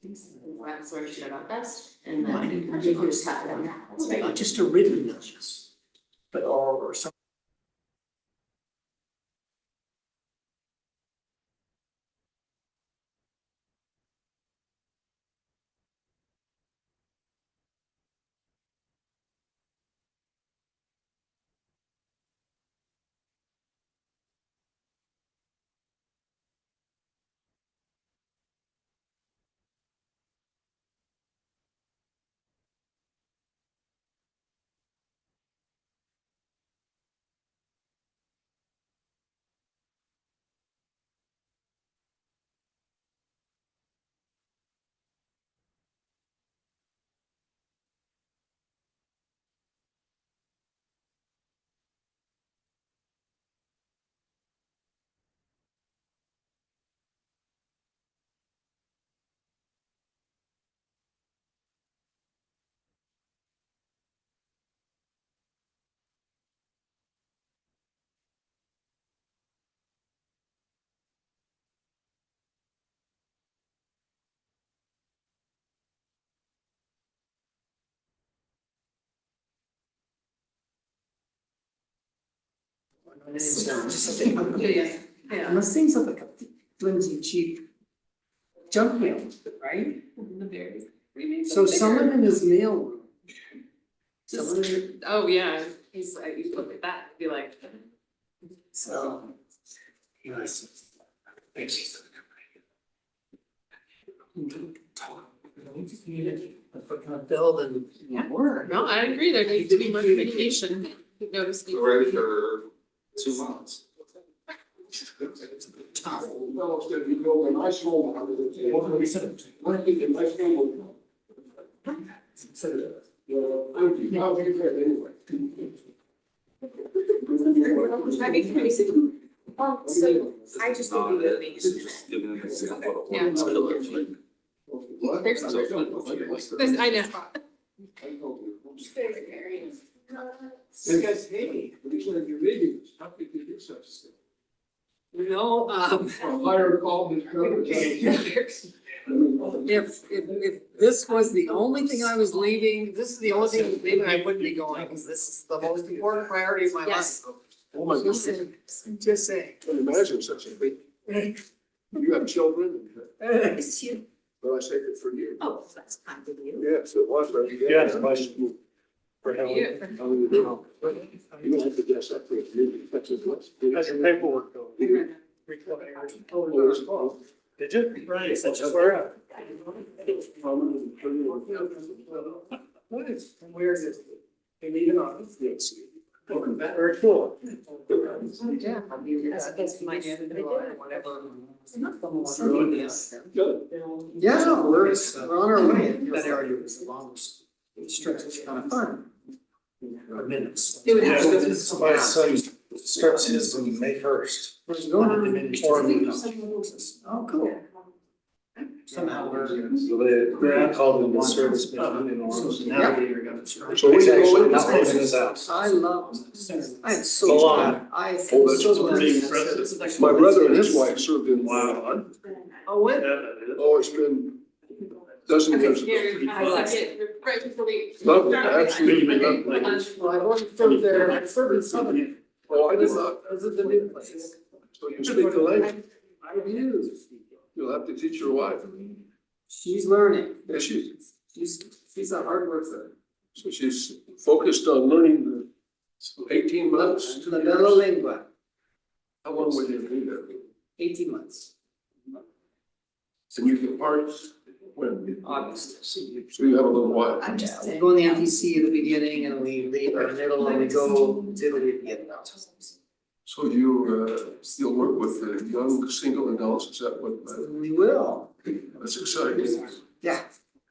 That's where she got best, and then you can just have them. Not just a written notice, but or some. Yeah. Unless things look like a flimsy, cheap junk mail, right? The berries. We made So them someone bigger. in his mail room. Just- Someone in, Oh, yeah, he's like, you look at that, and be like. so. Yes. Thank you. If we're gonna build and work. No, I agree, there needs to be more communication, notice. We're ready for 2 months. Well, it's gonna be built a nice home. What did we say? I think a nice home. I'll be there anyway. So I just will be moving. Just giving an example of Yeah. what it's gonna look like. What? There's other Cause I know. Because, hey, It's like you're reading, how could you do such stuff? you know, A higher call than coverage. if this was the only thing I was leaving, this is the only thing maybe I wouldn't be going, because this is the most important priority of my life. Yes. Oh my Just goodness, saying, just saying. I can imagine such a big, you have children, It's you. but I say it for you. Oh, that's kind of you. Yes, it was, but. Yes, question. For Helen. You. You don't have to guess that for you, that's what it was. How's your paperwork going? Oh, it's called. Did you? Right. Where at? Nice. And where is it? They leave it on. Yes. Very cool. Yeah. That's my. Whatever. Good. Yeah, we're on our way. That area was the longest stretch, it's kind of fun. For minutes. It would have to go Yeah, through. so my son starts his on May 1st. Where's it going to diminish? Orem. Oh, cool. Somehow we're. So they called him the service mission in Orem. So now Yeah. we're gonna start. So we He's go actually in- not closing his house. I love, I am so Salon. glad, I am Oh, that's so glad. pretty that's- impressive. My brother and his wife served in. Wow. Oh, when? Oh, it's been dozen Okay, years ago. here, I second, right before we. Lovely, absolutely Okay, lovely. Well, I've only served there, I served in Southern. Oh, I did not. This is the new place. So you speak the language, I do. you'll have to teach your wife. She's learning. Yeah, She's a hard worker. so she's focused on learning the 18 months. La bella lingua, How long would you do that? 18 months, And you get parts when? August. So you have a little while. I'm just We go in the MTC at the beginning and we leave in the middle and we go to Italy at the end. So you'll work with the young single adults, is that what, We will. that's exciting. Yeah,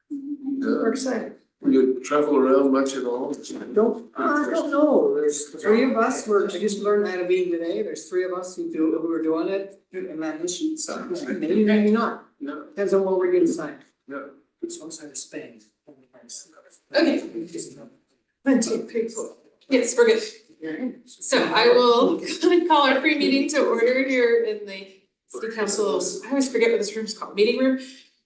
Yeah, we're excited. will you travel around much at all? I don't know, there's three of us, I just learned how to be today, there's three of us who are doing it in that mission, so maybe, maybe not. Yeah, Depends on what we're getting signed. yeah. It's one side of Spain. Okay. Yes, we're good. So I will call our pre-meeting to order here in the city council's, I always forget what this room's called, meeting room.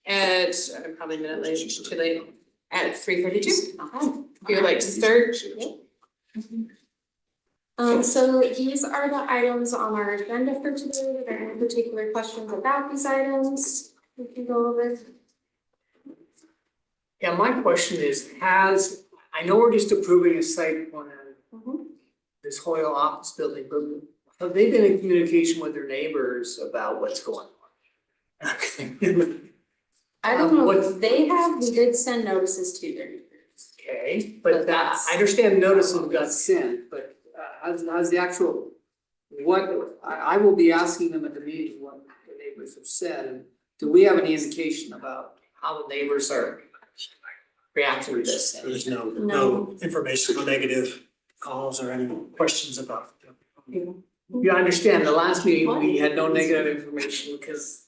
at, probably a minute late, too late, at 3:32. If you would like to start. So these are the items on our agenda for today. Are there any particular questions about these items we can go over? Yeah, my question is, I know we're just approving a site plan, this Hoyle office building, but have they been in communication with their neighbors about what's going on? I don't know What- if they have, we did send notices to their neighbors. Okay, But but that, that's- I understand notices got sent, but how's the actual, I will be asking them at the meeting what the neighbors have said, and do we have any indication about how the neighbors are reacting to this? There's no No. information, no negative calls or any questions about it. You understand, the last meeting, we had no negative information because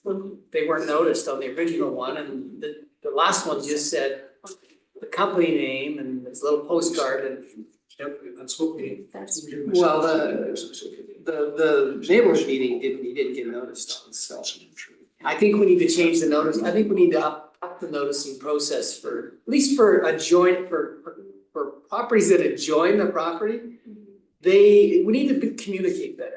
they weren't noticed on the original one, and the last one just said the company name and this little postcard, and Yep, that's what we. That's, well, the neighborhood meeting didn't get noticed on, so. I think we need to change the notice, I think we need to up the noticing process for, at least for for properties that adjoin the property. We need to communicate better.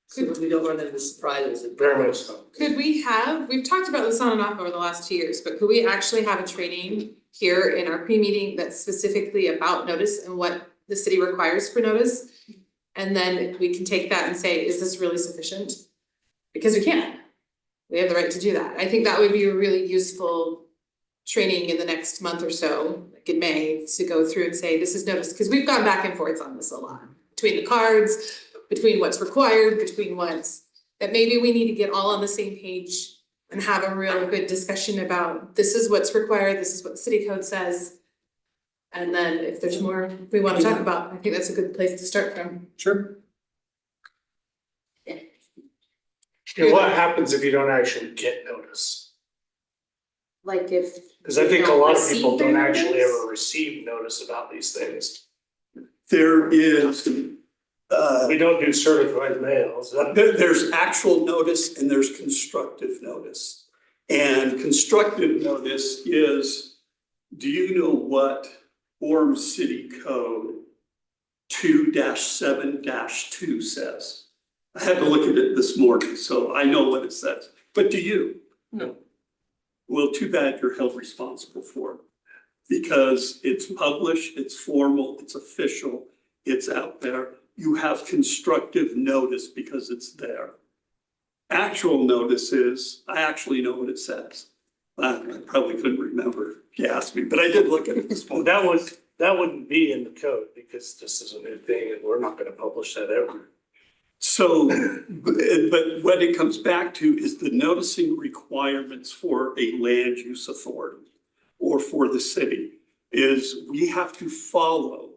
So that we don't run into surprises. Very much so. Could we have, we've talked about this on and off over the last 2 years, but could we actually have a training here in our pre-meeting that's specifically about notice and what the city requires for notice? And then we can take that and say, is this really sufficient? Because we can. We have the right to do that. I think that would be a really useful training in the next month or so, like in May, to go through and say, this is notice, because we've gone back and forth on this a lot. Between the cards, between what's required, between what's, that maybe we need to get all on the same page and have a real good discussion about, this is what's required, this is what the city code says. And then if there's more we wanna talk about, I think that's a good place to start from. Sure. And what happens if you don't actually get notice? like if. Cause I we think a don't lot of receive people their don't actually notice. ever receive notice about these things. There is, We don't do certified mails. there's actual notice and there's constructive notice. And constructive notice is, do you know what Orem City Code 2-7-2 says? I had to look at it this morning, so I know what it says, but do you? No. Well, too bad you're held responsible for it. Because it's published, it's formal, it's official, it's out there. You have constructive notice because it's there. Actual notice is, I actually know what it says. I probably couldn't remember if you asked me, but I did look at it this Well, morning. that wouldn't be in the code because this is a new thing and we're not gonna publish that ever. So, but what it comes back to is the noticing requirements for a land use authority or for the city is we have to follow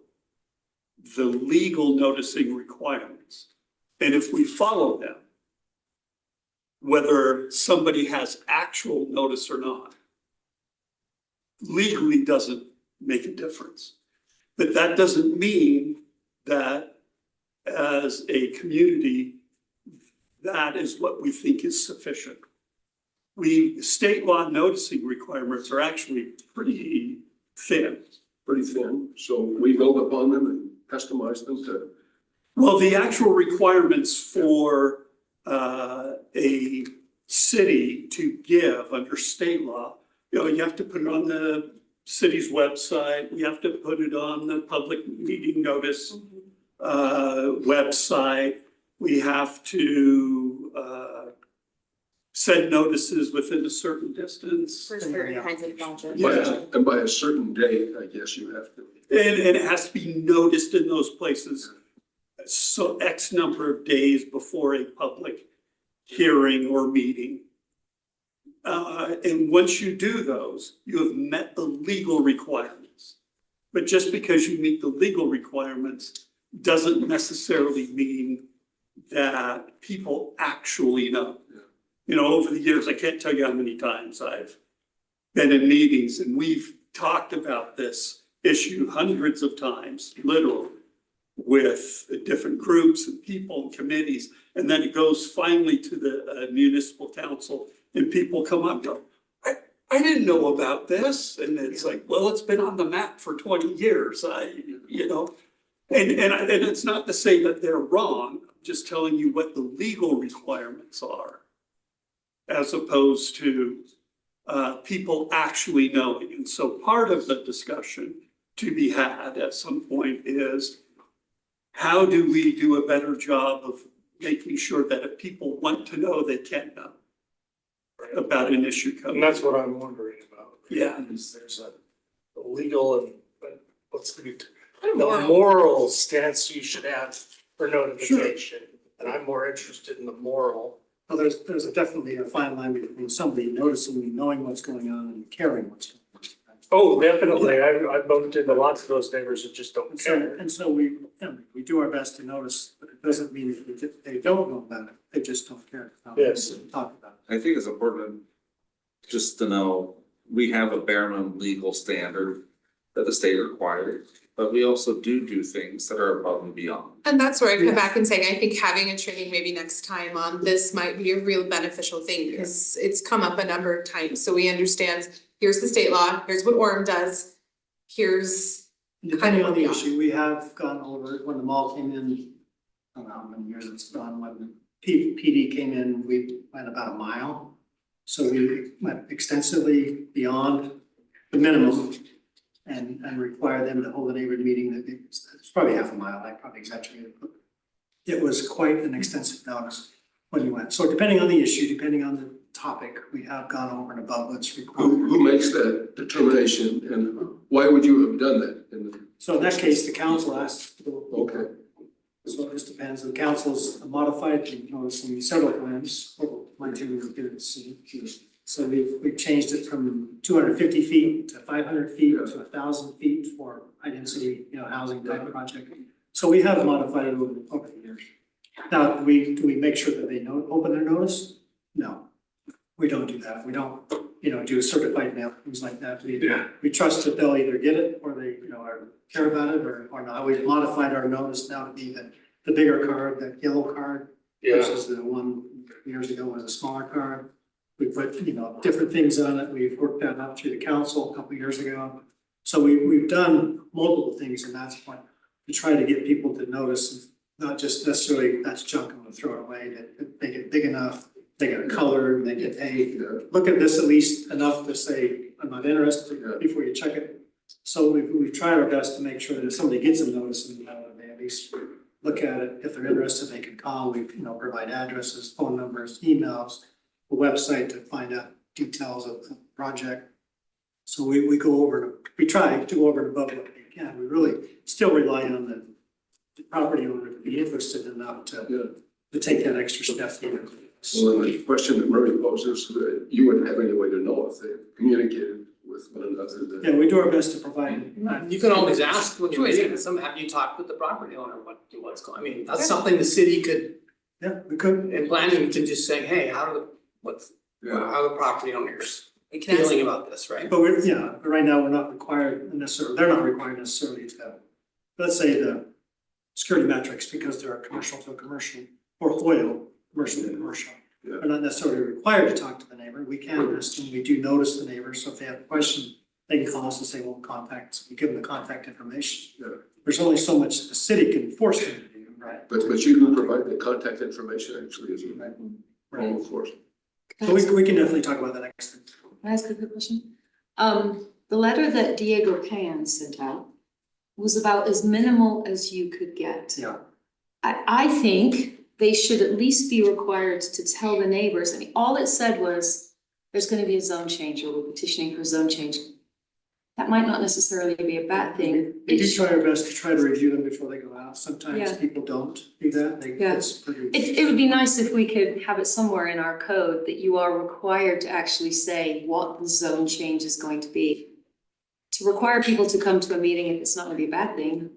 the legal noticing requirements. And if we follow them, whether somebody has actual notice or not, legally doesn't make a difference. But that doesn't mean that as a community, that is what we think is sufficient. State law noticing requirements are actually pretty thin. Pretty thin, so we build upon them and customize them to. Well, the actual requirements for a city to give under state law, you have to put it on the city's website, you have to put it on the public meeting notice website. We have to send notices within a certain distance. For certain kinds of projects. And by a certain date, I guess you have to. And it has to be noticed in those places. So X number of days before a public hearing or meeting. And once you do those, you have met the legal requirements. But just because you meet the legal requirements doesn't necessarily mean that people actually know. Over the years, I can't tell you how many times I've been in meetings and we've talked about this issue hundreds of times, literally, with different groups and people and committees. And then it goes finally to the municipal council and people come up and go, I didn't know about this, and it's like, well, it's been on the map for 20 years, you know. And it's not to say that they're wrong, I'm just telling you what the legal requirements are. As opposed to people actually knowing, and so part of the discussion to be had at some point is, how do we do a better job of making sure that if people want to know, they can know about an issue coming? And that's what I'm wondering about. Yeah. Is there's a legal and what's the Moral. moral stance you should have for notification? And I'm more interested in the moral. Well, there's definitely a fine line between somebody noticing and knowing what's going on and caring what's going on. Oh, definitely. I've bumped into lots of those neighbors that just don't And so, care. and so we do our best to notice, but it doesn't mean that they don't know about it, they just don't care. Yes. Talk about I think it's important just to know, we have a bare minimum legal standard that the state requires, but we also do things that are above and beyond. And that's where I come Yeah. back and saying, I think having a training maybe next time on this might be a real beneficial thing, because it's come up a number of times, so we understand, here's the state law, here's what Orem does, here's it. Depending on the Yeah. issue, we have gone over it when the mall came in, I don't know how many years it's gone, when the PD came in, we went about a mile. So we went extensively beyond the minimum and require them to hold a neighborhood meeting that it's probably half a mile, I probably exaggerated, but it was quite an extensive notice when you went. So depending on the issue, depending on the topic, we have gone over and above what's required. Who makes that determination and why would you have done that? So in that case, the council asked. Okay. So it just depends, the council's modified the noticing several times, or my team was good at seeing. So we've changed it from 250 feet to 500 feet to 1,000 feet for high density, housing type project. So we have modified it over the years. Now, do we make sure that they open their notice? No, we don't do that. We don't, do a certified mail, things like that. We trust that they'll either get it or they, or care about it or not. We've modified our notice now to be the bigger card, the yellow card, versus the one years ago was a smaller card. We put, different things on it. We've worked that out through the council a couple of years ago. So we've done multiple things in that point to try to get people to notice, not just necessarily that's junk, I'm gonna throw it away, that they get big enough, they get a color, they get, hey, look at this at least enough to say, I'm not interested before you check it. So we've tried our best to make sure that if somebody gets a notice, and they at least look at it. If they're interested, they can call. We provide addresses, phone numbers, emails, a website to find out details of the project. So we go over, we try to go over and above what we can. We really still rely on the property owner to be interested enough to take that extra step. Well, the question that Murray poses, you wouldn't have any way to know if they communicated with one another. Yeah, we do our best to provide. You can always ask when you're meeting with them, have you talked with the property owner, what's going, I mean, that's something the city could, Yeah, we could. in planning, to just say, hey, how are the property owners we can ask. feeling about this, right? But but right now, we're not required necessarily, they're not required necessarily to, let's say the security metrics, because they're a commercial to a commercial, or oil, commercial to commercial. Yeah. We're not necessarily required to talk to the neighbor. We can list and we do notice the neighbor. So if they have a question, they can call us and say, well, contact, we give them the contact information. Yeah. There's only so much the city can force them to do, right? But you do provide the contact information actually, isn't it? Right. Oh, of course. So we can definitely talk about that next time. Can I ask a quick question? The letter that Diego Pan sent out was about as minimal as you could get. Yeah. I think they should at least be required to tell the neighbors. I mean, all it said was, there's gonna be a zone change, or we're petitioning for a zone change. That might not necessarily be a bad thing. We do try our best to try to review them before they go out. Sometimes Yeah. people don't do that. Yeah. It's pretty. It would be nice if we could have it somewhere in our code that you are required to actually say what the zone change is going to be. To require people to come to a meeting if it's not gonna be a bad thing.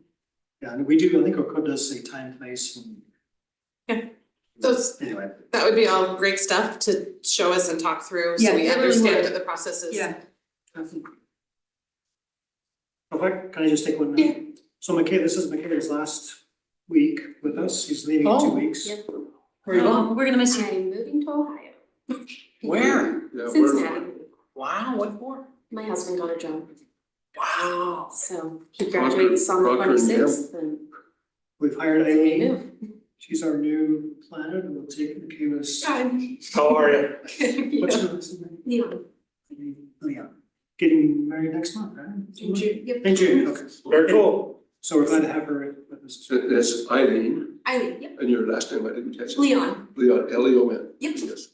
Yeah, and we do, I think our code does say time, place, and Those, anyway. that would be all great stuff to show us and talk through, Yeah, so we it really understand would. what the process is. Yeah. Okay, can I just take 1 minute? Yeah. So this is Michaela's last week with us. He's leaving in 2 weeks. yeah. Where are you going? We're gonna miss you. I'm moving to Ohio, Where? Yeah, Cincinnati. Wow, what for? My husband got a job, Wow. so he graduates on the Procter and Gamble. 26th and We've hired we Eileen, move. she's our new planner, and we'll take Michaela's. How are you? What's her last name? Yeah. Leon. Getting married next month, right? In June, yep. In June, okay. Very cool. So we're glad to have her with us. That's Eileen, Eileen, yep. and your last name, I didn't catch it. Leon. Leon, Leon. Yep. Yes.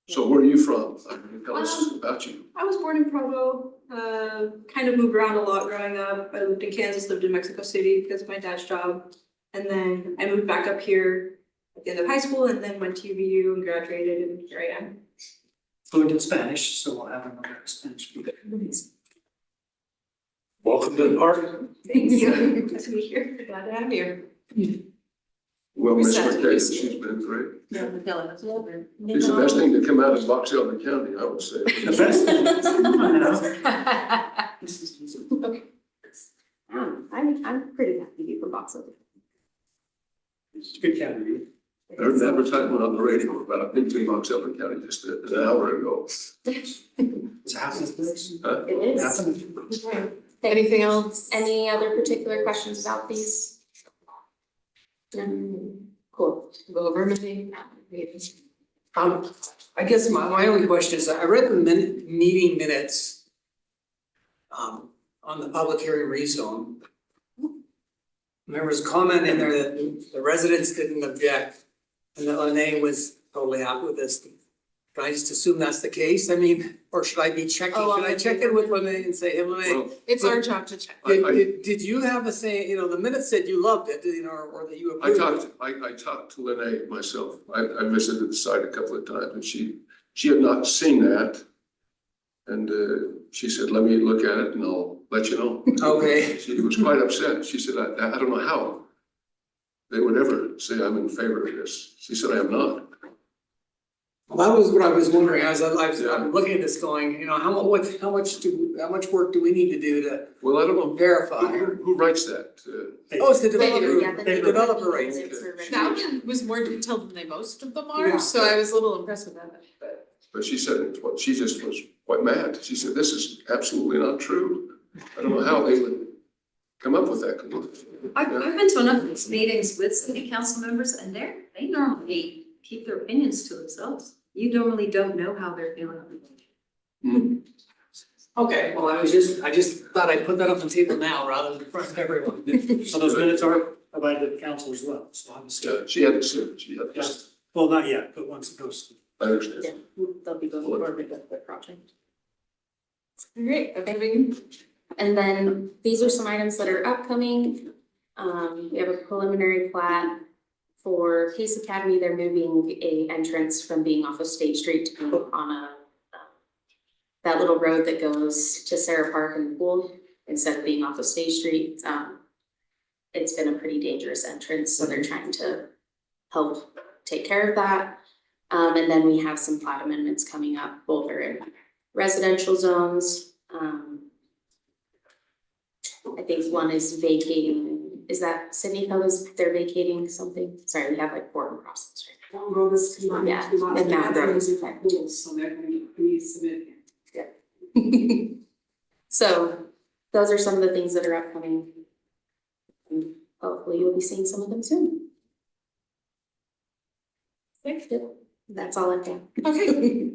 So where are you from? Tell us about you. I was born in Provo, kind of moved around a lot growing up. I lived in Kansas, lived in Mexico City because of my dad's job. And then I moved back up here at the end of high school and then went to UVU and graduated and here I am. Fluent in Spanish, so we'll have another Spanish speaker. Welcome to the party. Thank you. Nice to be here. Glad to have you. Well, Miss Reset. McKay, she's been great. Yeah, Michaela, that's over. It's the best thing to come out of Box Elder County, I would say. The best thing, come on now. I'm pretty happy to be from Box Elder. It's a good candidate. I heard an advertisement on the radio about Big Two Box Elder County just an hour ago. It's happening. Huh? It is. Happening. Okay. Anything else? Any other particular questions about these? Cool. Go over everything. I guess my only question is, I read the meeting minutes on the public hearing rezone. There was a comment in there that the residents didn't object and that Lene was totally happy with this. Can I just assume that's the case? I mean, or should I be checking, Oh, should I check in with Lene and say, hey, Lene, Well, It's our job to check. did you have a say, the minutes said you loved it, or that you I approved it? I talked to Lene myself. I visited the site a couple of times and she had not seen that. And she said, let me look at it and I'll let you know. Okay. She was quite upset. She said, I don't know how they would ever say I'm in favor of this. She said, I am not. Well, that was what I was wondering, I'm looking at this going, how much work do we need to do to Well, I don't know. verify? Who writes that? Oh, it's the They do, developer, yeah, the developer rates. That one was more detailed than they most of them Yeah. are, so I was a little impressed with that, but. But she said, she just was quite mad. She said, this is absolutely not true. I don't know how they would come up with that conclusion. I've been to enough of these meetings with city council members and they normally keep their opinions to themselves. You normally don't know how they're feeling. Hmm. Okay, well, I just thought I'd put that on the table now rather than in front of everyone. So those minutes are provided to the council as well, so obviously, Yeah, she hadn't seen it. She had just, well, not yet, but once it goes. I understand. Yeah, they'll be going forward with the project. Alright, okay. And then these are some items that are upcoming. We have a preliminary plat for Case Academy. They're moving a entrance from being off of State Street to be on that little road that goes to Sarah Park and the pool instead of being off of State Street. It's been a pretty dangerous entrance, so they're trying to help take care of that. And then we have some plat amendments coming up, both are in residential zones. I think one is vacating, is that Sydney Cove, they're vacating something? Sorry, we have like 4 crossings right Long road is combined, Yeah, two lots and Mount together, Rose. and different pools, so they're gonna be submitted. now. So those are some of the things that are upcoming. And hopefully you'll be seeing some of them soon. Yep, that's all I've got. Okay.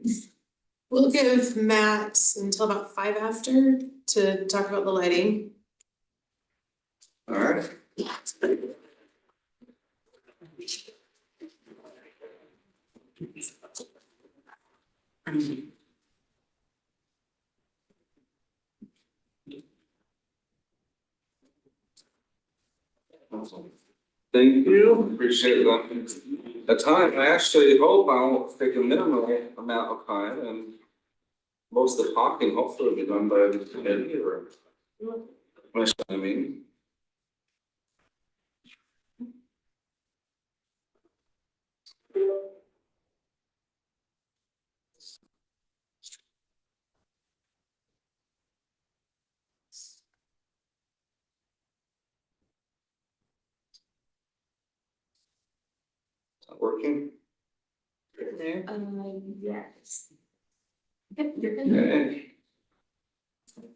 We'll give Matt until about 5 after to talk about the lighting. All right. Thank you, appreciate the time. I actually hope I won't take a minimal amount of time and most of the talking hopefully will be done by the committee or. I mean. It's not working? There. Yes. Yep, you're good. Okay.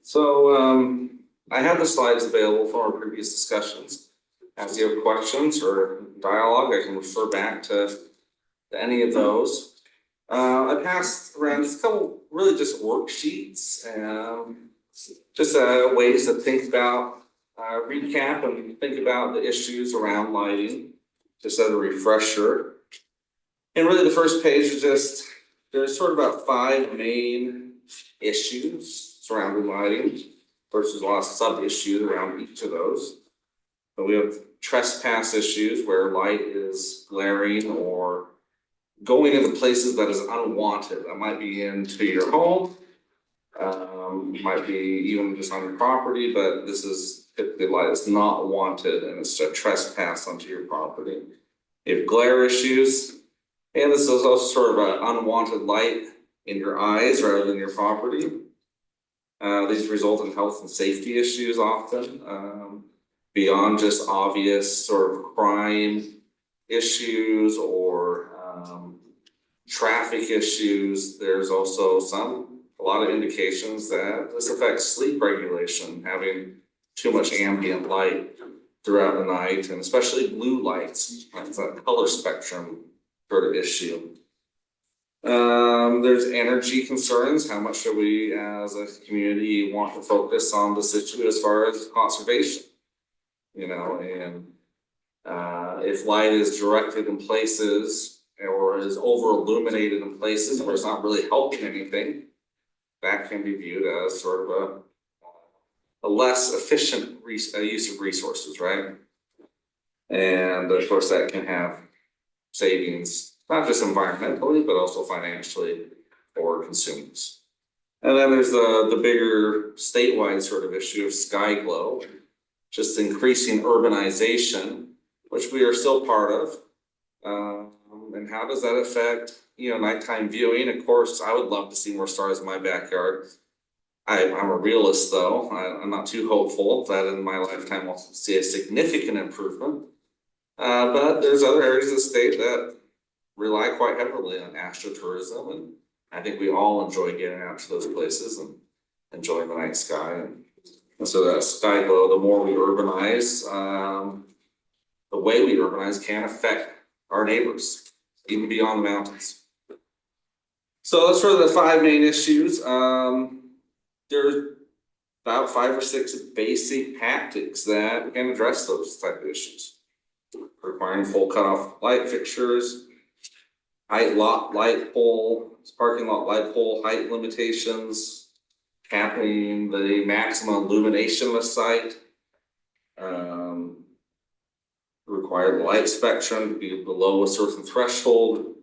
So, I have the slides available from our previous discussions. As you have questions or dialogue, I can refer back to any of those. I passed around just a couple, really just worksheets, just ways to think about, recap and think about the issues around lighting, just as a refresher. And really the first page is just, there's sort of about 5 main issues surrounding lighting versus a lot of sub-issues around each of those. So we have trespass issues where light is glaring or going into places that is unwanted. That might be into your home, might be even just on your property, but this is typically light that's not wanted and it's a trespass onto your property. You have glare issues, and this is also sort of an unwanted light in your eyes rather than your property. These result in health and safety issues often, beyond just obvious sort of crime issues or traffic issues. There's also a lot of indications that this affects sleep regulation, having too much ambient light throughout the night, and especially blue lights. That's a color spectrum sort of issue. There's energy concerns. How much do we as a community want to focus on this issue as far as conservation? You know, and if light is directed in places or is over illuminated in places where it's not really helping anything, that can be viewed as sort of a less efficient use of resources, right? And of course that can have savings, not just environmentally, but also financially for consumers. And then there's the bigger statewide sort of issue of sky glow, just increasing urbanization, which we are still part of. And how does that affect, nighttime viewing? Of course, I would love to see more stars in my backyard. I'm a realist though. I'm not too hopeful that in my lifetime we'll see a significant improvement. But there's other areas of the state that rely quite heavily on astrotourism, and I think we all enjoy getting out to those places and enjoying the night sky. And so that sky glow, the more we urbanize, the way we urbanize can affect our neighbors, even beyond the mountains. So those are the 5 main issues. There's about 5 or 6 basic tactics that can address those type of issues. Requiring full cutoff light fixtures, parking lot light pole height limitations, capping the maximum illumination of a site, require the light spectrum to be below a certain threshold,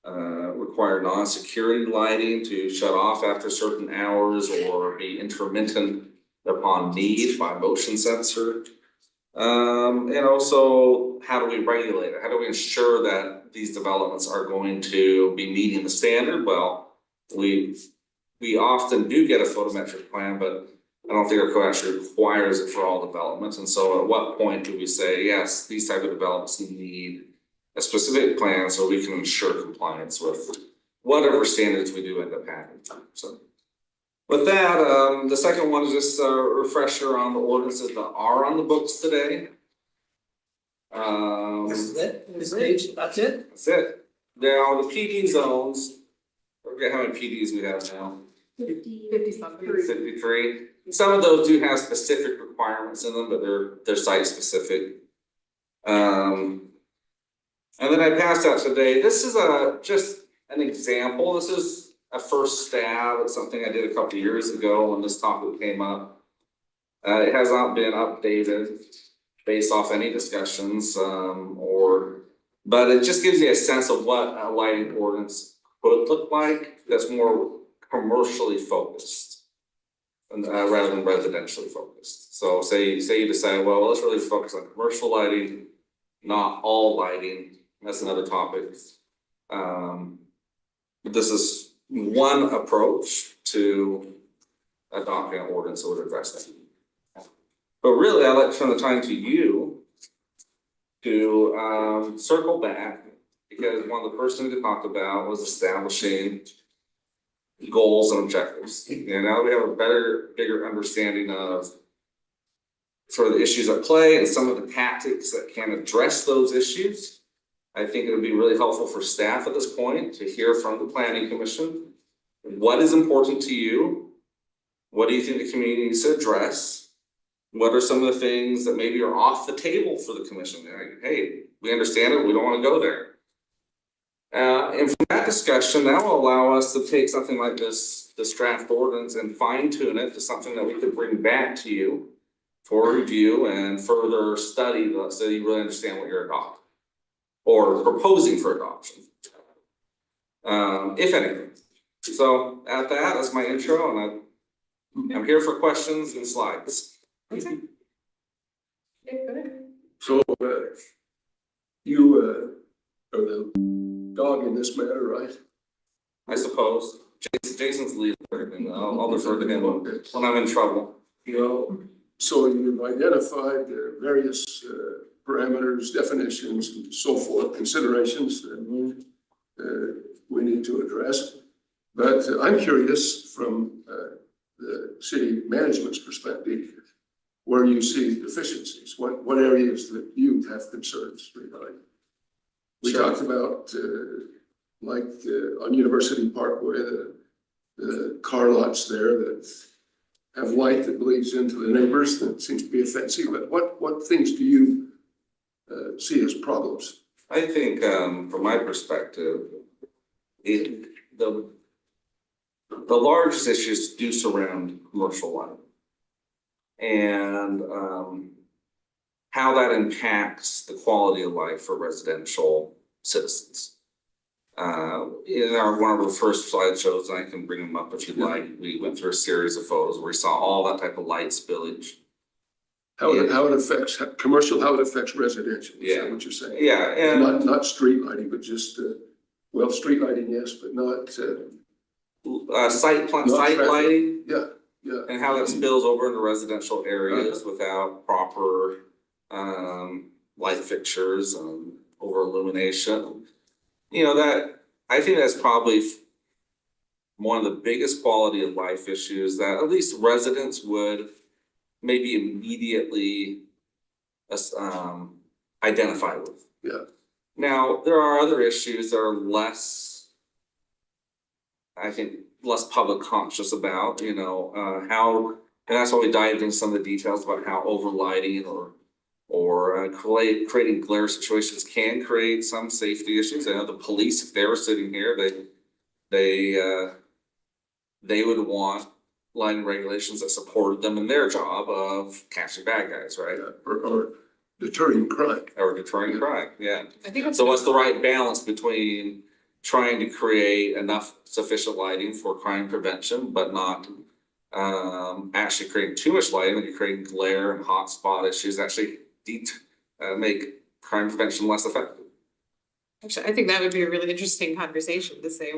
require non-security lighting to shut off after certain hours or be intermittent upon need by motion sensor. And also, how do we regulate it? How do we ensure that these developments are going to be meeting the standard? Well, we often do get a photometric plan, but I don't think our code actually requires it for all developments. And so at what point do we say, yes, these type of developments need a specific plan so we can ensure compliance with whatever standards we do end up having? So with that, the second one is just a refresher on the ordinances that are on the books today. This is it, this page, that's it? That's it. Now, the PD zones, I forget how many PDs we have now. 50 something. 53. Some of those do have specific requirements in them, but they're site specific. And then I passed out today, this is just an example. This is a first stab at something I did a couple of years ago when this topic came up. It has not been updated based off any discussions, but it just gives you a sense of what a lighting ordinance could look like that's more commercially focused and, rather than residentially focused. So say you decide, well, let's really focus on commercial lighting, not all lighting. That's another topic. This is one approach to adopting an ordinance that would address that. But really, I'd like to turn the time to you to circle back, because one of the first things we talked about was establishing goals and objectives. And now we have a bigger understanding of sort of the issues at play and some of the tactics that can address those issues. I think it would be really helpful for staff at this point to hear from the planning commission. What is important to you? What do you think the community needs to address? What are some of the things that maybe are off the table for the commission? Like, hey, we understand it, we don't want to go there. And from that discussion, that will allow us to take something like this draft ordinance and fine tune it to something that we could bring back to you for review and further study, so you really understand what you're adopting or proposing for adoption, if anything. So at that's my intro, and I'm here for questions and slides. Okay. Yeah, go ahead. So, you are the dog in this matter, right? I suppose Jason's leader, and I'll defer to him when I'm in trouble. You know, so you've identified various parameters, definitions, and so forth, considerations that we need to address. But I'm curious from the city management's perspective, where you see deficiencies, what areas that you have concerns regarding. We Sure. talked about on University Parkway, the car lots there that have light that bleeds into the neighbors that seems to be offensive, but what things do you see as problems? I think from my perspective, the largest issues do surround commercial lighting. And how that impacts the quality of life for residential citizens. In one of our first slideshows, and I can bring them up if you'd like, we went through a series of photos where we saw all that type of light spillage. How it affects commercial, how it affects residential, is that what you're saying? Yeah, and Not street lighting, but just, well, street lighting, yes, but not. site traffic. lighting. Yeah. And how that spills over into residential areas without proper light fixtures and over illumination. You know, that I think that's probably one of the biggest quality of life issues that at least residents would maybe immediately identify with. Yeah. Now, there are other issues that are less, I think, less public conscious about, how, and that's why we dived into some of the details about how overlighting or creating glare situations can create some safety issues. I know the police, if they were sitting here, they would want lighting regulations that supported them in their job of catching bad guys, right? Or deterring crime. Or deterring crime, yeah. I think So what's the right balance between trying to create enough sufficient lighting for crime prevention, but not actually creating too much lighting, and you're creating glare and hot spot issues, actually make crime prevention less effective. Actually, I think that would be a really interesting conversation to say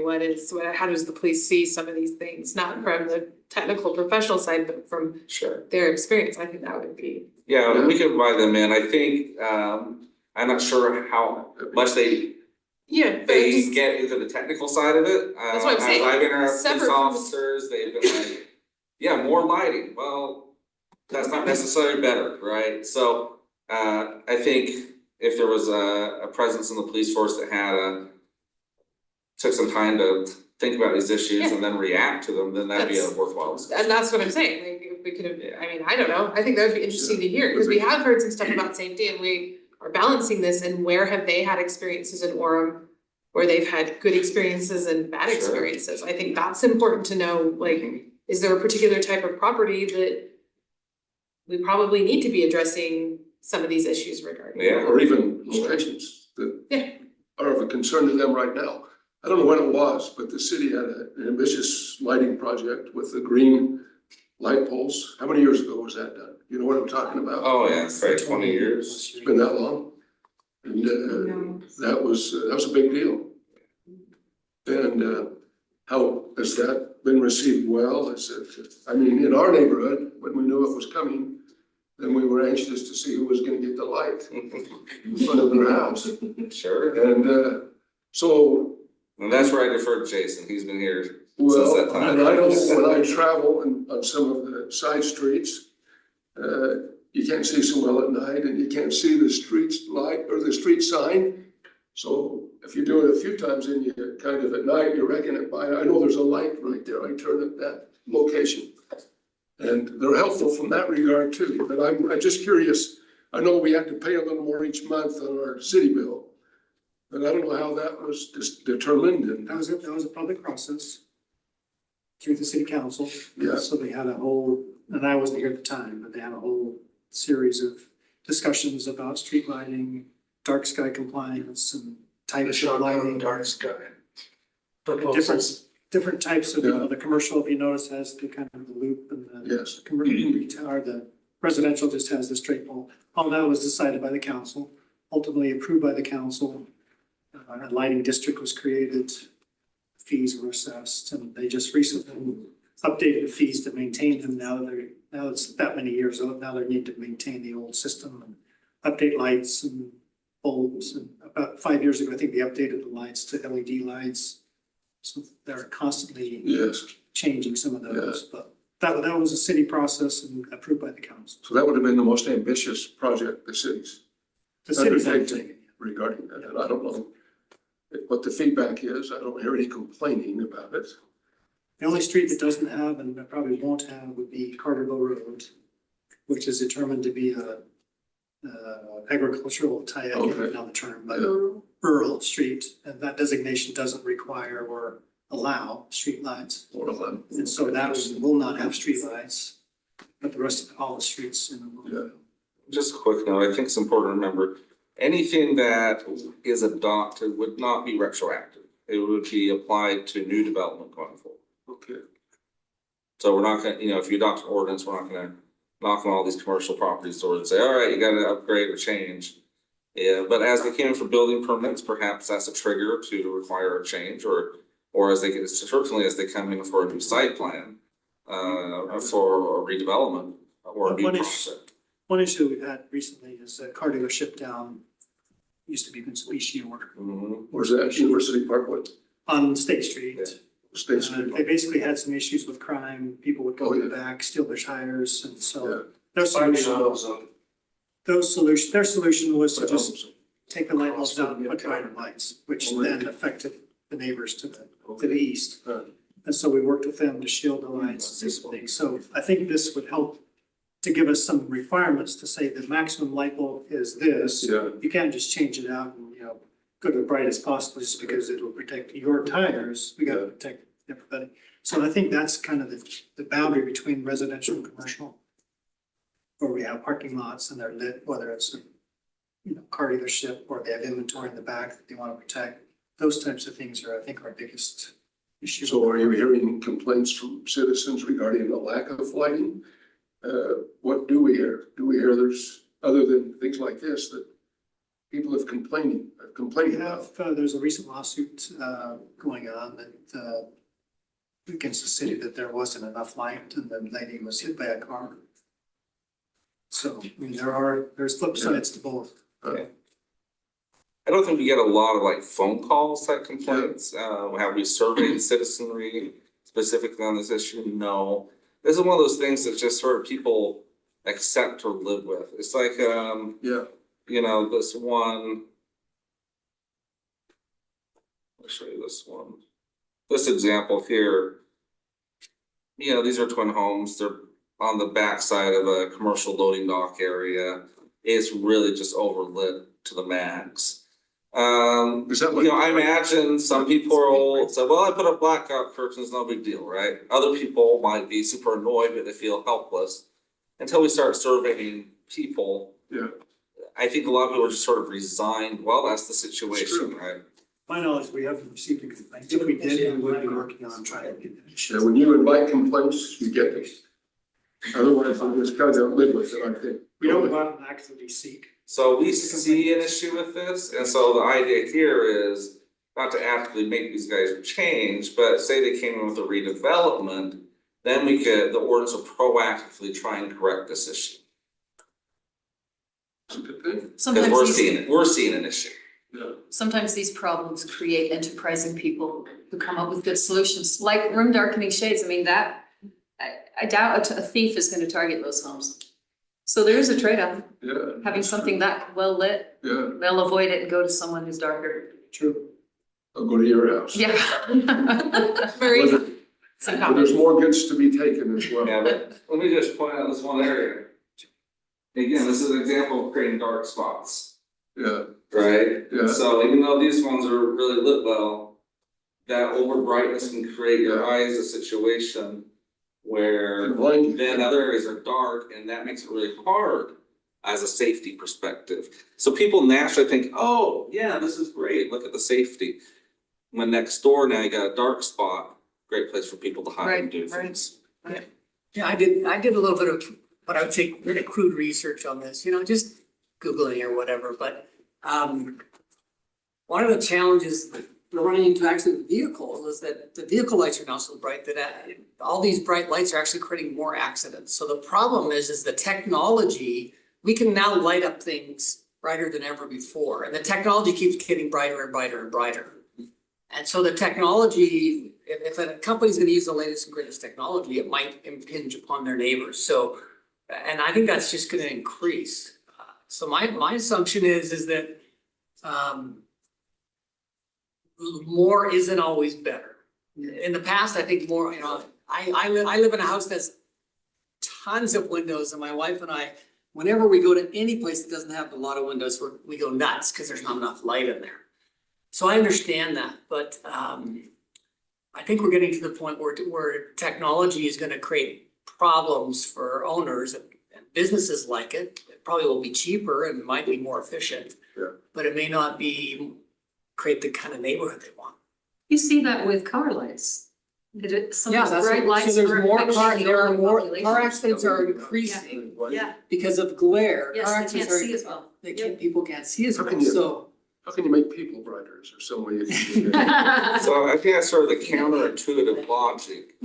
how does the police see some of these things, not from the technical professional side, but from Sure. their experience. I think that would be. Yeah, we could invite them in. I think, I'm not sure how much they Yeah. get into the technical side of it. That's what I'm saying. I've interacted with Separate police from- officers, they've been like, yeah, more lighting. Well, that's not necessarily better, right? So, I think if there was a presence in the police force that took some time to think about these issues and then react to them, then that'd be a worthwhile discussion. And that's what I'm saying, like, if we could have, I don't know, I think that would be interesting to hear, because we have heard some stuff about safety and we are balancing this, and where have they had experiences in Orem where they've had good experiences and bad Sure. experiences. I think that's important to know, like, is there a particular type of property that we probably need to be addressing some of these issues regarding? Yeah. Or even locations that are of a concern to them right now. I don't know when it was, but the city had an ambitious lighting project with the green light poles. How many years ago was that done? You know what I'm talking about? Oh, yeah, it's right, 20 years. It's been that long. And that was a big deal. And how has that been received well? In our neighborhood, when we knew it was coming, then we were anxious to see who was gonna get the light in front of their house. Sure. And so, And that's where I defer to Jason. He's been here Well, that time. and I know when I travel on some of the side streets, you can't see so well at night and you can't see the street light or the street sign. So if you do it a few times and you kind of at night, you reckon it by, I know there's a light right there. I turn at that location. And they're helpful from that regard too, but I'm just curious. I know we had to pay a little more each month on our city bill. But I don't know how that was just determined and. That was a public process through the city council. Yeah. So they had a whole, and I wasn't here at the time, but they had a whole series of discussions about street lighting, dark sky compliance and types of lighting. Dark sky. Different types of, the commercial, if you notice, has the kind of the loop and the. Yes. Commercial retail, or the residential just has the straight pole. All that was decided by the council, ultimately approved by the council. A lighting district was created, fees were assessed, and they just recently updated the fees to maintain them. Now it's that many years old, now they need to maintain the old system and update lights and bulbs. And about 5 years ago, I think they updated the lights to LED lights. So they're constantly Yes, changing some of those, but that was a city process and approved by the council. so that would have been the most ambitious project the city's The city's undertaken undertaking. regarding that, and I don't know what the feedback is. I don't hear any complaining about it. The only street that doesn't have and probably won't have would be Carterville Road, which is determined to be a agricultural tie, I can't Okay. know the term, but Yeah. rural street, and that designation doesn't require or allow streetlights. Or eleven. And so that will not have streetlights, but the rest of all the streets in the world. Just a quick note, I think it's important to remember, anything that is adopted would not be retroactive. It would be applied to new development going forward. Okay. So we're not gonna, if you adopt an ordinance, we're not gonna knock on all these commercial properties doors and say, all right, you gotta upgrade or change. Yeah, but as they came in for building permits, perhaps that's a trigger to require a change, or as they get, certainly as they come in for a new site plan, for a redevelopment or a new One issue- project. One issue we've had recently is a car dealership down, used to be Mitsubishi or Mhm. Where's that? University Parkway, on State Street. Yeah. State Street. They basically had some issues with crime, people would go Oh, in the yeah. back, steal their tires, and Yeah. so their solution, their solution was to just take the light bulbs out and put brighter lights, which then affected the neighbors to the east. And so we worked with them to shield the lights and things. So I think this would help to give us some requirements to say the maximum light bulb is this. Yeah. You can't just change it out and, go to the brightest possible just because it will protect your tires. We gotta protect everybody. So I think that's kind of the boundary between residential and commercial. Where we have parking lots and they're lit, whether it's a, car dealership or they have inventory in the back that they want to protect. Those types of things are, I think, our biggest issue. So are you hearing complaints from citizens regarding the lack of lighting? What do we hear? Do we hear there's, other than things like this, that people have complained We about? have, there's a recent lawsuit going on that against the city that there wasn't enough light and the lady was hit by a car. So, I mean, there's flip sides to both. I don't think we get a lot of phone calls type complaints. Have we surveyed citizenry specifically on this issue? No. This is one of those things that just sort of people accept or live with. It's like, this one. I'll show you this one. This example here. These are twin homes. They're on the backside of a commercial loading dock area. It's really just overlit to the max. Is that what? I imagine some people will say, well, I put up blackout curtains, no big deal, right? Other people might be super annoyed, but they feel helpless. Until we start surveying people. Yeah. I think a lot of people are just sort of resigned, well, that's the situation, right? My knowledge, we haven't received a complaint. If we did, we would be working on trying to get that. Yeah, when you invite complaints, you get them. Otherwise, I'm just kind of live with it, I think. We don't go out and actively seek. So we see an issue with this, and so the idea here is not to actively make these guys change, but say they came in with a redevelopment, then the ordinance will proactively try and correct this issue. It's a good thing. Because Sometimes we're these, seeing an issue. Yeah. Sometimes these problems create enterprising people who come up with good solutions, like room darkening shades. I mean, I doubt a thief is gonna target those homes. So there is a trade-off. Yeah. Having something that well lit, Yeah, they'll avoid it and go to someone who's darker. True. I'll go to your house. Yeah. Marie, Where some there's comments. more goods to be taken as well. Yeah, but let me just point out this one area. Again, this is an example of creating dark spots, Yeah, right? yeah. So even though these ones are really lit well, that over brightness can create your eyes a situation where Blind you. then other areas are dark, and that makes it really hard as a safety perspective. So people naturally think, oh, yeah, this is great, look at the safety. When next door now you got a dark spot, great place for people to hide and do Right, right. things. Yeah, I did a little bit of what I would say really crude research on this, just Googling or whatever, but one of the challenges that we're running into actually with vehicles is that the vehicle lights are now so bright that all these bright lights are actually creating more accidents. So the problem is the technology, we can now light up things brighter than ever before, and the technology keeps getting brighter and brighter and brighter. And so the technology, if a company's gonna use the latest and greatest technology, it might impinge upon their neighbors, so. And I think that's just gonna increase. So my assumption is that, more isn't always better. In the past, I think more, I live in a house that's tons of windows, and my wife and I, whenever we go to any place that doesn't have a lot of windows, we go nuts, cause there's not enough light in there. So I understand that, but I think we're getting to the point where technology is gonna create problems for owners and businesses like it. It probably will be cheaper and might be more efficient. Yeah. But it may not create the kind of neighborhood they want. You see that with car lights. Some of those bright lights. So there's are more affecting the overall car population. accidents are increasing Yeah, because of glare. yes, Car they accidents can't are- see as well. People can't see as How well, can you- so. How can you make people brighter? Is there some way you can do that? So I think that's sort of the counterintuitive logic.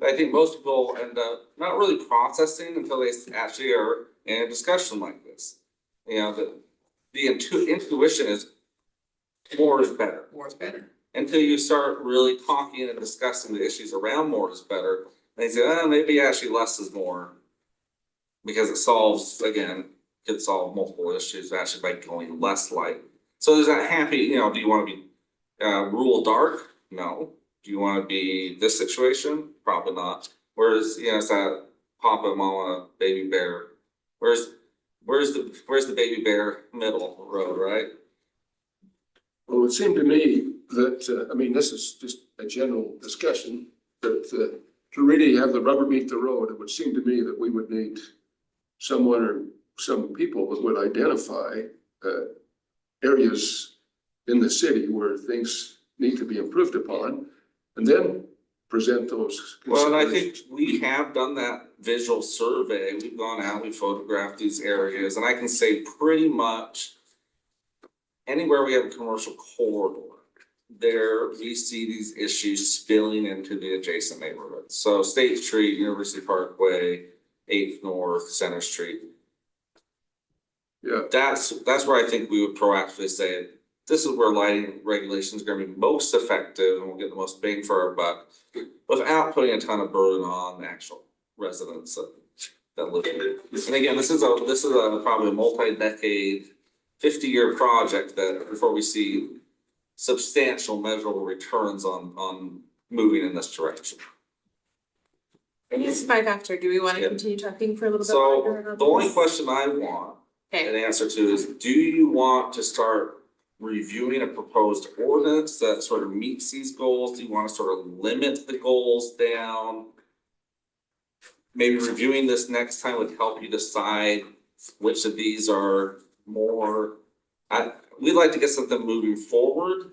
I think most people end up not really processing until they actually are in a discussion like this. The intuition is more is better. More is better. Until you start really talking and discussing the issues around more is better, they say, maybe actually less is more. Because it solves, again, could solve multiple issues actually by going less light. So there's that happy, do you wanna be rural dark? No. Do you wanna be this situation? Probably not. Whereas, it's that Papa, Mama, baby bear. Where's the baby bear middle road, right? Well, it would seem to me that, this is just a general discussion, that to really have the rubber meet the road, it would seem to me that we would need someone or some people that would identify areas in the city where things need to be improved upon, and then present those. Well, and I think we have done that visual survey. We've gone out, we photographed these areas, and I can say pretty much anywhere we have a commercial corridor, there we see these issues spilling into the adjacent neighborhoods. So State Street, University Parkway, 8th North, Center Street. Yeah. That's where I think we would proactively say, this is where lighting regulations are gonna be most effective and we'll get the most bang for our buck without putting a ton of burden on the actual residents that live here. And again, this is probably a multi-decade, 50-year project that before we see substantial measurable returns on moving in this direction. It's 5 after, do we wanna Yeah. continue talking for a little bit longer? So about the only this? question I want an Okay, answer to is, do you want to start reviewing a proposed ordinance that sort of meets these goals? Do you want to sort of limit the goals down? Maybe reviewing this next time would help you decide which of these are more. We'd like to get something moving forward,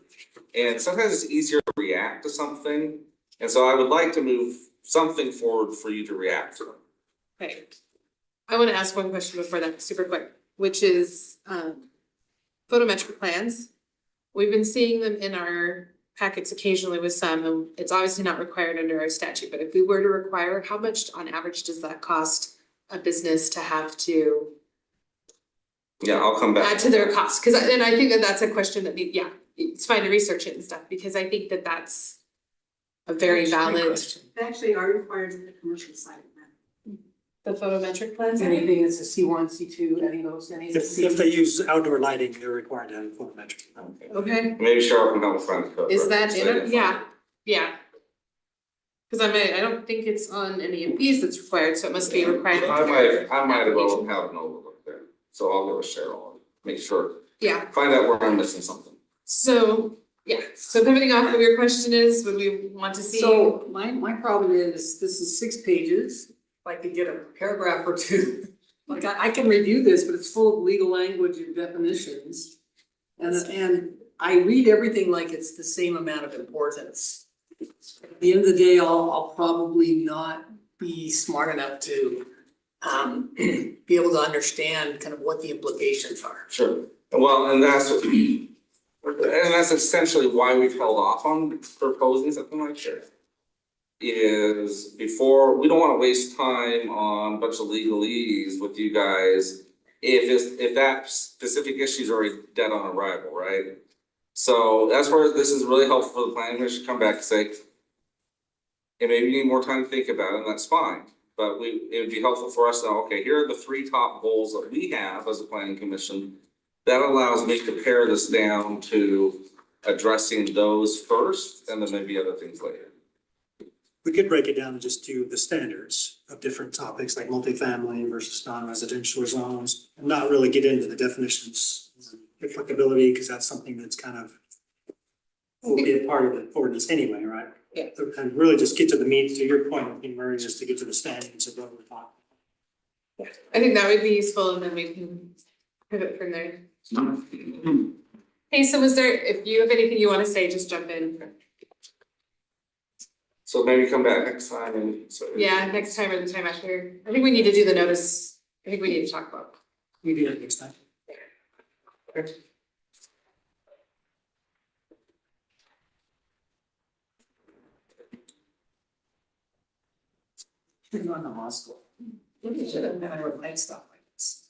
and sometimes it's easier to react to something. And so I would like to move something forward for you to react to. okay. I wanna ask one question before that, super quick, which is photometric plans. We've been seeing them in our packets occasionally with some, and it's obviously not required under our statute, but if we were to require, how much on average does that cost a business to have to Yeah, I'll come back. add to their cost, cause and I think that that's a question that it's fine to research it and stuff, because I think that that's a very valid. They actually are required in the commercial side. The photometric plans? Anything that's a C1, C2, any of those, any of the C. If they use outdoor lighting, they're required to have a photometric. Okay, Maybe Cheryl can help us find the code. is that reference. in I it? didn't find Yeah, yeah. Cause I don't think it's on any of these that's required, so it must be required. I might have well have an overlook there, so I'll go with Cheryl, and make sure, Yeah, find out where I'm missing something. so, yeah, so pivoting off of your question is, would we want to see? So my problem is, this is 6 pages, if I could get a paragraph or two. Like I can review this, but it's full of legal language and definitions. And I read everything like it's the same amount of importance. At the end of the day, I'll probably not be smart enough to be able to understand kind of what the implications are. Sure, well, and that's essentially why we've held off on proposing something like this. Is before, we don't wanna waste time on a bunch of legalese with you guys if that specific issue is already dead on arrival, right? So that's where this is really helpful for the planning commission to come back and say, and maybe you need more time to think about it, and that's fine. But it would be helpful for us to know, okay, here are the 3 top goals that we have as a planning commission. That allows me to pare this down to addressing those first, and then maybe other things later. We could break it down and just do the standards of different topics like multifamily versus non-residential zones, and not really get into the definitions, applicability, because that's something that's kind of will be a part of the ordinance anyway, right? Yeah. And really just get to the meat, to your point, I think, Murray, just to get to the standards of what we're talking. I think that would be useful, and then we can pivot from there. Hey, so if you have anything you wanna say, just jump in. So maybe come back next time and so. Yeah, next time or the time after. I think we need to do the notice. I think we need to talk about. We do it next time. Should go in the law school. Maybe should have. And I would like stuff like this.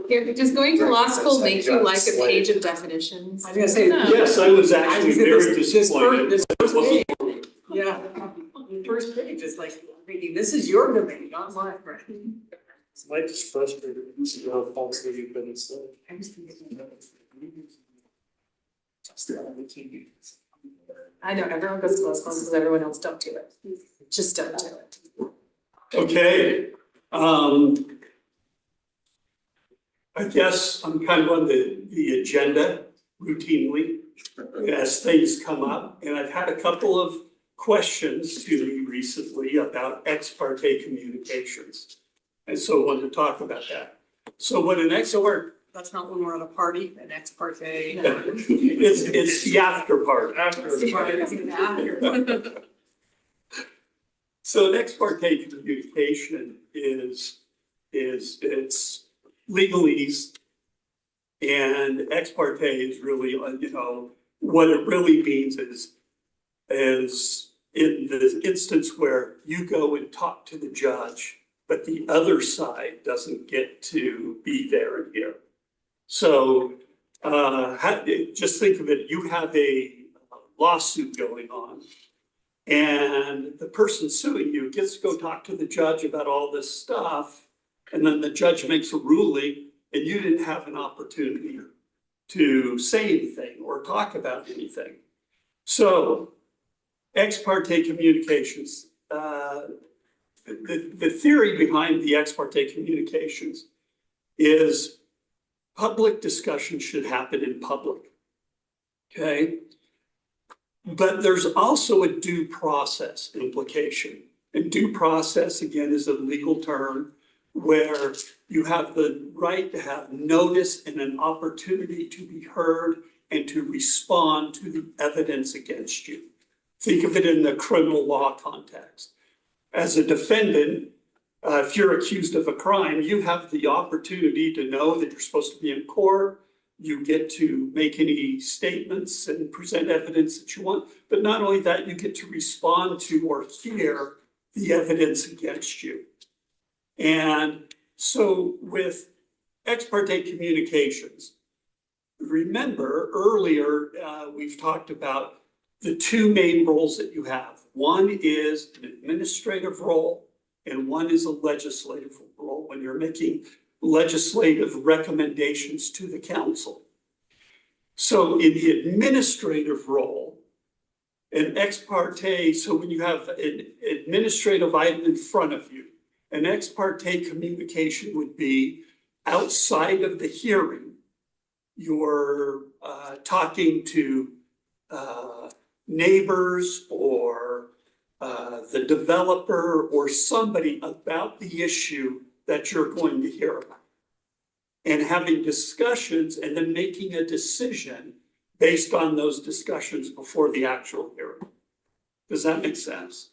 Here, does going to law school make you like a page of definitions? I was gonna say. No. Yes, I was actually very disappointed. This first page, yeah, the first page is like, reading, this is your domain, not mine, right? It's like just frustrated, this is how falsely you've been said. I was thinking about this. I know, everyone goes to law school because everyone else don't do it. Just don't do it. Okay, I guess I'm kind of on the agenda routinely as things come up, and I've had a couple of questions to me recently about ex parte communications. And so I wanted to talk about that. So what an ex parte, That's not when we're at a party, an ex parte. it's the after part. So an ex parte communication is it's legalese. And ex parte is really, what it really means is in the instance where you go and talk to the judge, but the other side doesn't get to be there and hear. So just think of it, you have a lawsuit going on, and the person suing you gets to go talk to the judge about all this stuff, and then the judge makes a ruling, and you didn't have an opportunity to say anything or talk about anything. So ex parte communications, the theory behind the ex parte communications is public discussion should happen in public, okay? But there's also a due process implication. And due process, again, is a legal term where you have the right to have notice and an opportunity to be heard and to respond to the evidence against you. Think of it in the criminal law context. As a defendant, if you're accused of a crime, you have the opportunity to know that you're supposed to be in court. You get to make any statements and present evidence that you want. But not only that, you get to respond to or hear the evidence against you. And so with ex parte communications, remember earlier, we've talked about the two main roles that you have. One is an administrative role and one is a legislative role when you're making legislative recommendations to the council. So in the administrative role, an ex parte, so when you have an administrative item in front of you, an ex parte communication would be outside of the hearing. You're talking to neighbors or the developer or somebody about the issue that you're going to hear about. And having discussions and then making a decision based on those discussions before the actual hearing. Does that make sense?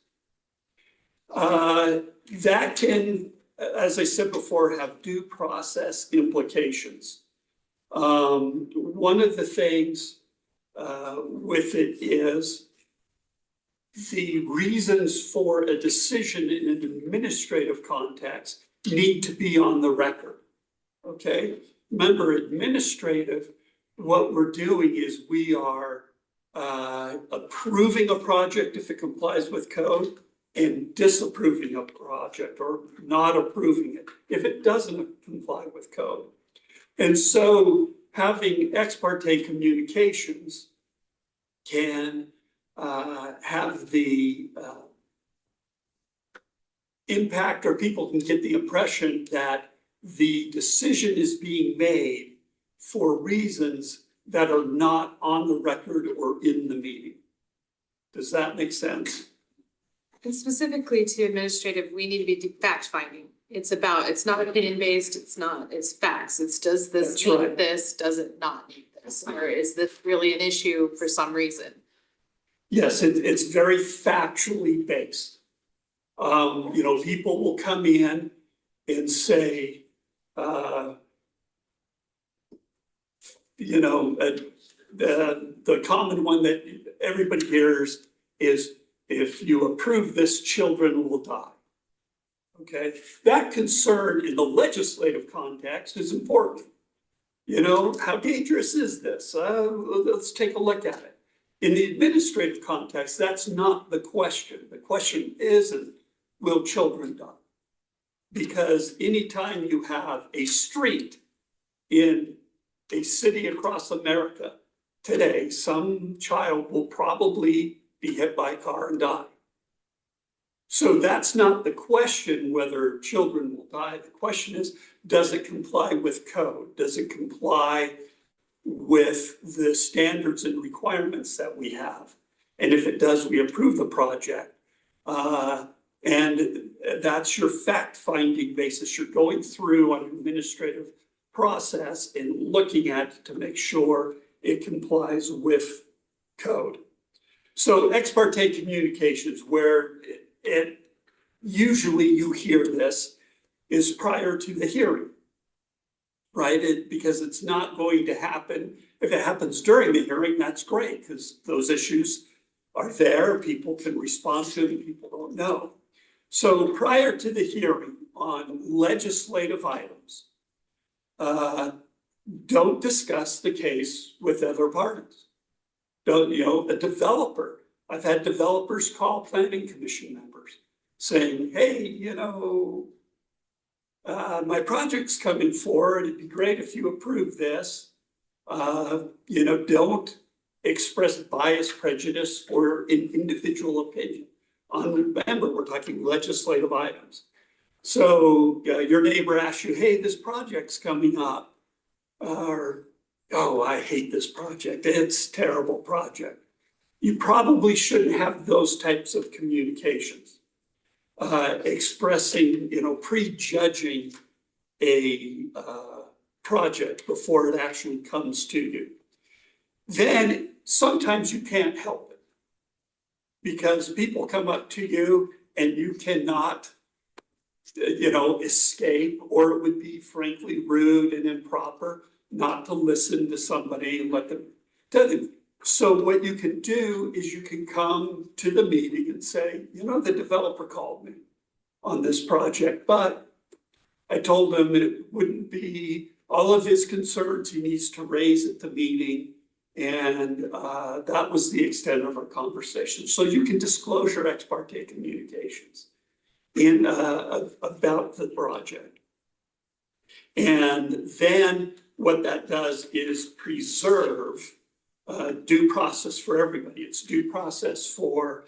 That can, as I said before, have due process implications. One of the things with it is the reasons for a decision in an administrative context need to be on the record. Okay, remember administrative, what we're doing is we are approving a project if it complies with code and disapproving a project or not approving it if it doesn't comply with code. And so having ex parte communications can have the impact, or people can get the impression that the decision is being made for reasons that are not on the record or in the meeting. Does that make sense? And specifically to administrative, we need to be fact finding. It's not opinion based, it's facts. Does this That's need right. this, does it not need this? Or is this really an issue for some reason? Yes, it's very factually based. People will come in and say, the common one that everybody hears is, if you approve this, children will die. Okay, that concern in the legislative context is important. How dangerous is this? Let's take a look at it. In the administrative context, that's not the question. The question isn't, will children die? Because anytime you have a street in a city across America today, some child will probably be hit by a car and die. So that's not the question whether children will die. The question is, does it comply with code? Does it comply with the standards and requirements that we have? And if it does, we approve the project. And that's your fact-finding basis. You're going through an administrative process and looking at it to make sure it complies with code. So ex parte communications, where it usually you hear this, is prior to the hearing, right? Because it's not going to happen. If it happens during the hearing, that's great, because those issues are there. People can respond to them, people don't know. So prior to the hearing on legislative items, don't discuss the case with other parties. A developer, I've had developers call planning commission members saying, hey, my project's coming forward. It'd be great if you approve this. Don't express bias, prejudice, or an individual opinion. Remember, we're talking legislative items. So your neighbor asks you, hey, this project's coming up. Or, oh, I hate this project. It's a terrible project. You probably shouldn't have those types of communications. Expressing, prejudging a project before it actually comes to you. Then sometimes you can't help it because people come up to you and you cannot, escape, or it would be frankly rude and improper not to listen to somebody and let them tell them. So what you can do is you can come to the meeting and say, the developer called me on this project, but I told him it wouldn't be all of his concerns he needs to raise at the meeting. And that was the extent of our conversation. So you can disclose your ex parte communications in about the project. And then what that does is preserve due process for everybody. It's due process for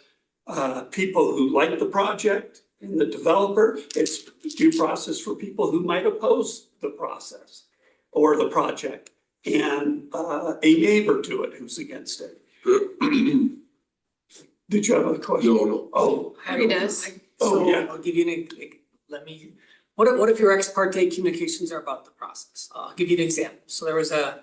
people who like the project and the developer. It's due process for people who might oppose the process or the project, and a neighbor to it who's against it. Did you have a question? No. Oh, He does. Oh, yeah. I'll give you what if your ex parte communications are about the process? I'll give you an example. So there was a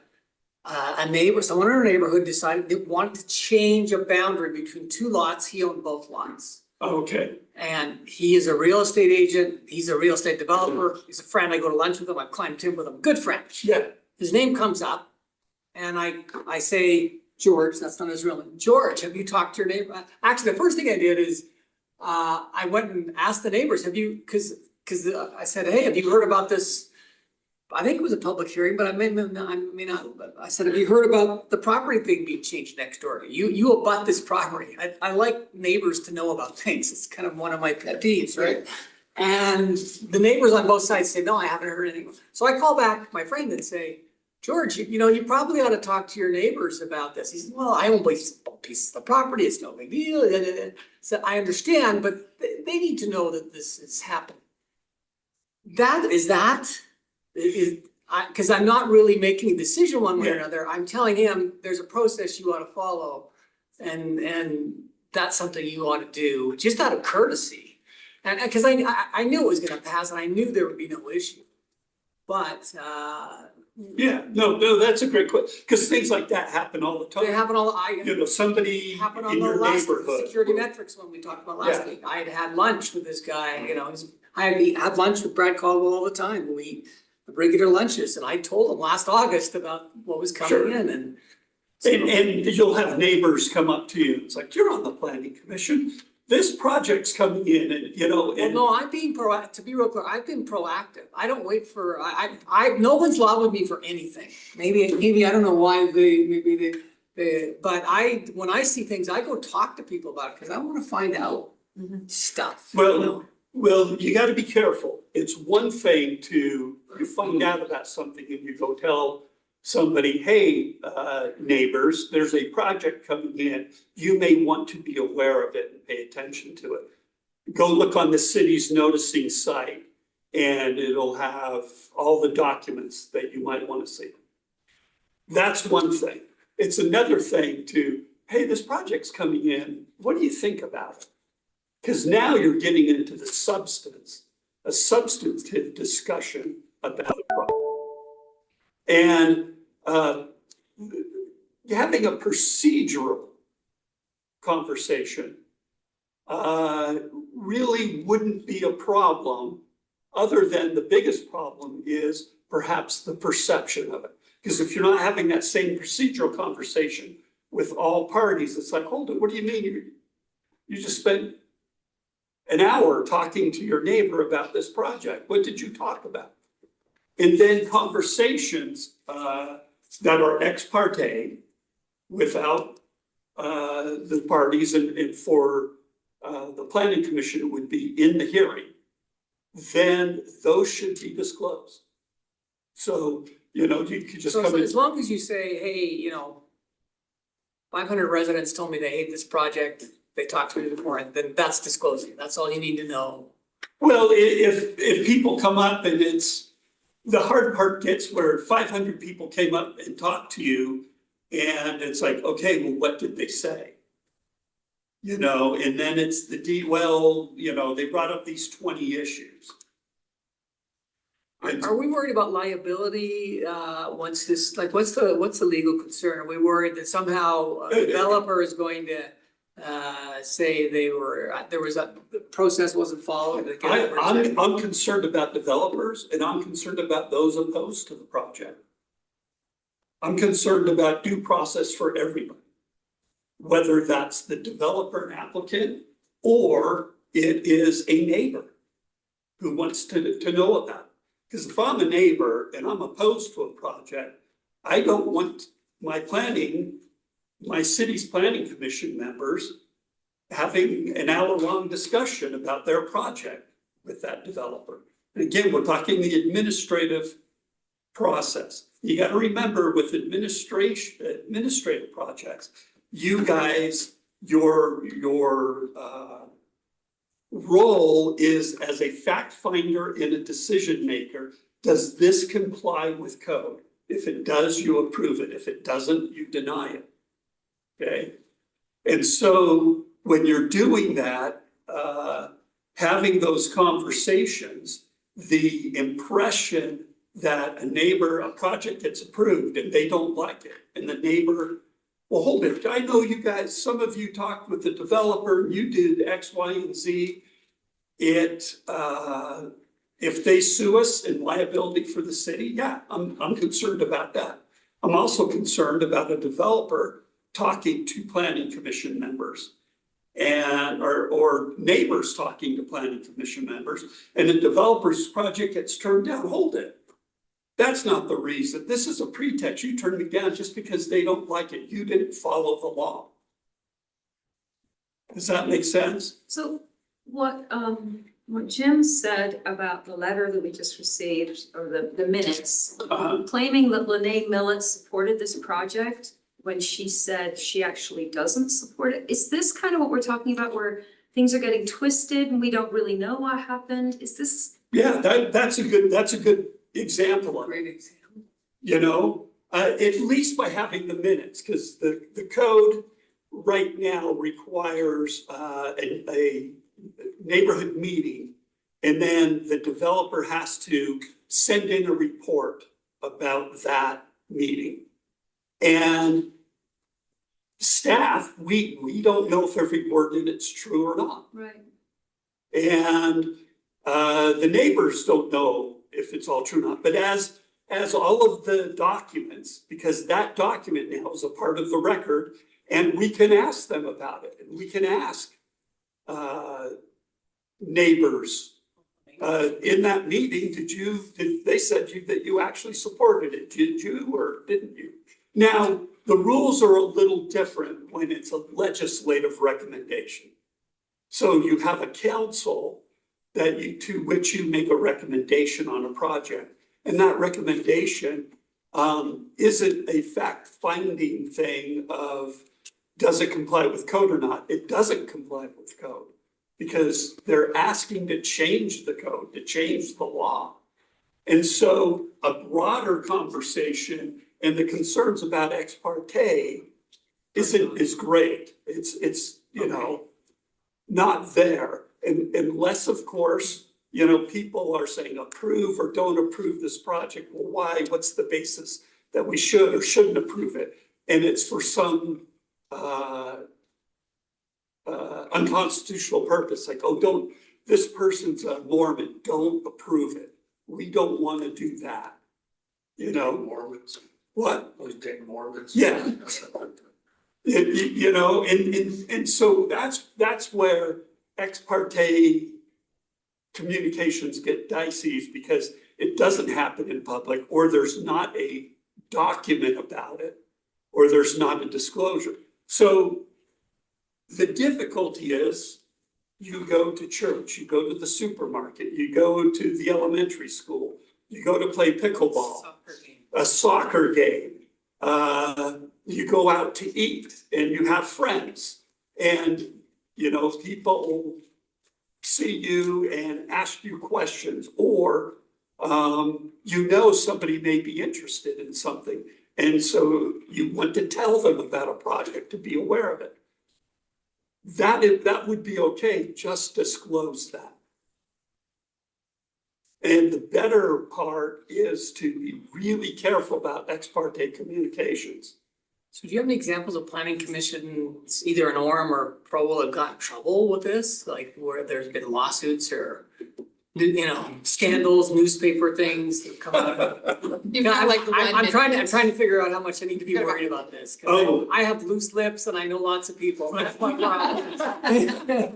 neighbor, someone in our neighborhood decided they wanted to change a boundary between two lots. He owned both lots. okay. And he is a real estate agent. He's a real estate developer. He's a friend. I go to lunch with him. I've climbed timber with him. Good friend. Yeah. His name comes up and I say, George, that's not his real name. George, have you talked to your neighbor? Actually, the first thing I did is I went and asked the neighbors, cause I said, hey, have you heard about this? I think it was a public hearing, but I may not, but I said, have you heard about the property thing being changed next door? You abut this property. I like neighbors to know about things. It's kind of one of my pet peeves, right? And the neighbors on both sides say, no, I haven't heard anything. So I call back my friend and say, George, you probably ought to talk to your neighbors about this. He said, well, I own pieces of the property. It's no big deal. So I understand, but they need to know that this is happening. Because I'm not really making a decision one way or another. I'm telling him there's a process you ought to follow. And that's something you ought to do, just out of courtesy. And because I knew it was gonna pass and I knew there would be no issue. But Yeah, no, that's a great question, because things like that happen all the time. they happen all, Somebody happened on in the your last neighborhood. security metrics one we talked about last Yeah. week. I had lunch with this guy, I had lunch with Brad Caldwell all the time. We have regular lunches and I told him last August about what was Sure. coming in and. And you'll have neighbors come up to you, it's like, you're on the planning commission, this project's coming in and, Well, and. no, I'm being to be real clear, I've been proactive. I don't wait for, no one's lobbied me for anything. Maybe, I don't know why but when I see things, I go talk to people about it, because I wanna find out stuff. Well, you gotta be careful. It's one thing to, you find out about something and you go tell somebody, hey, neighbors, there's a project coming in. You may want to be aware of it and pay attention to it. Go look on the city's noticing site and it'll have all the documents that you might want to see. That's one thing. It's another thing to, hey, this project's coming in. What do you think about it? Because now you're getting into the substance, a substantive discussion about the project. And having a procedural conversation really wouldn't be a problem, other than the biggest problem is perhaps the perception of it. Because if you're not having that same procedural conversation with all parties, it's like, hold it, what do you mean? You just spent an hour talking to your neighbor about this project. What did you talk about? And then conversations that are ex parte without the parties and for the planning commission would be in the hearing, then those should be disclosed. So, you could just So come in. as long as you say, hey, 500 residents told me they hate this project, they talked to me before, and then that's disclosing. That's all you need to know. Well, if people come up and the hard part gets where 500 people came up and talked to you and it's like, okay, well, what did they say? And then it's they brought up these 20 issues. Are we worried about liability, once this, like, what's the legal concern? Are we worried that somehow a developer is going to, say the process wasn't followed? I'm concerned about developers and I'm concerned about those opposed to the project. I'm concerned about due process for everybody, whether that's the developer and applicant or it is a neighbor who wants to know about it. Because if I'm a neighbor and I'm opposed to a project, I don't want my city's planning commission members having an hour-long discussion about their project with that developer. And again, we're talking the administrative process. You gotta remember with administrative projects, you guys, your role is as a fact finder and a decision maker. Does this comply with code? If it does, you approve it. If it doesn't, you deny it. Okay? And so when you're doing that, having those conversations, the impression that a project gets approved and they don't like it, and the neighbor, well, hold it, I know you guys, some of you talked with the developer, you did X, Y, and Z. If they sue us in liability for the city, yeah, I'm concerned about that. I'm also concerned about a developer talking to planning commission members or neighbors talking to planning commission members, and the developer's project gets turned down. Hold it. That's not the reason. This is a pretext. You turned me down just because they don't like it. You didn't follow the law. Does that make sense? So what Jim said about the letter that we just received, or the minutes, claiming that Lene Millet supported this project when she said she actually doesn't support it. Is this kind of what we're talking about, where things are getting twisted and we don't really know what happened? Is this? Yeah, that's a good example of it. Great example. You know, at least by having the minutes, because the code right now requires a neighborhood meeting, and then the developer has to send in a report about that meeting. And staff, we don't know if every word in it's true or not. Right. And the neighbors don't know if it's all true or not. But as all of the documents, because that document now is a part of the record, and we can ask them about it, and we can ask neighbors in that meeting, they said that you actually supported it, did you or didn't you? Now, the rules are a little different when it's a legislative recommendation. So you have a council to which you make a recommendation on a project. And that recommendation isn't a fact-finding thing of, does it comply with code or not? It doesn't comply with code, because they're asking to change the code, to change the law. And so a broader conversation and the concerns about ex parte is great. It's not there. And unless, of course, people are saying approve or don't approve this project. Well, why? What's the basis that we should or shouldn't approve it? And it's for some unconstitutional purpose, like, this person's a Mormon, don't approve it. We don't want to do that. Mormons. What? We take Mormons. Yeah. And so that's where ex parte communications get dicey, because it doesn't happen in public, or there's not a document about it, or there's not a disclosure. So the difficulty is, you go to church, you go to the supermarket, you go to the elementary school, you go to play pickleball, a soccer game, you go out to eat, and you have friends, and people see you and ask you questions, or somebody may be interested in something, and so you want to tell them about a project to be aware of it. That would be okay, just disclose that. And the better part is to be really careful about ex parte communications. So do you have any examples of planning commissions, either in Orem or Provo, have gotten in trouble with this? Like where there's been lawsuits or, scandals, newspaper things that come out of it? You've got like the one. I'm trying to figure out how much I need to be worried about this. 'Cause Oh. I have loose lips and I know lots of people. That's my problem. At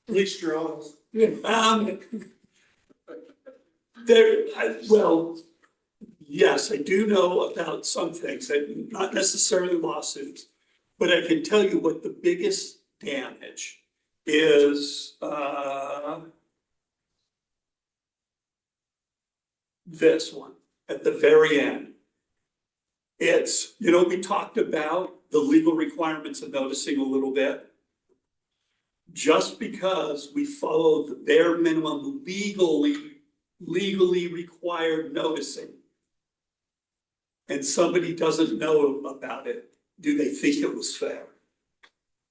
least you're honest. Well, yes, I do know about some things, not necessarily lawsuits. But I can tell you what the biggest damage is, this one at the very end. It's, we talked about the legal requirements of noticing a little bit. Just because we follow the bare minimum legally required noticing, and somebody doesn't know about it, do they think it was fair?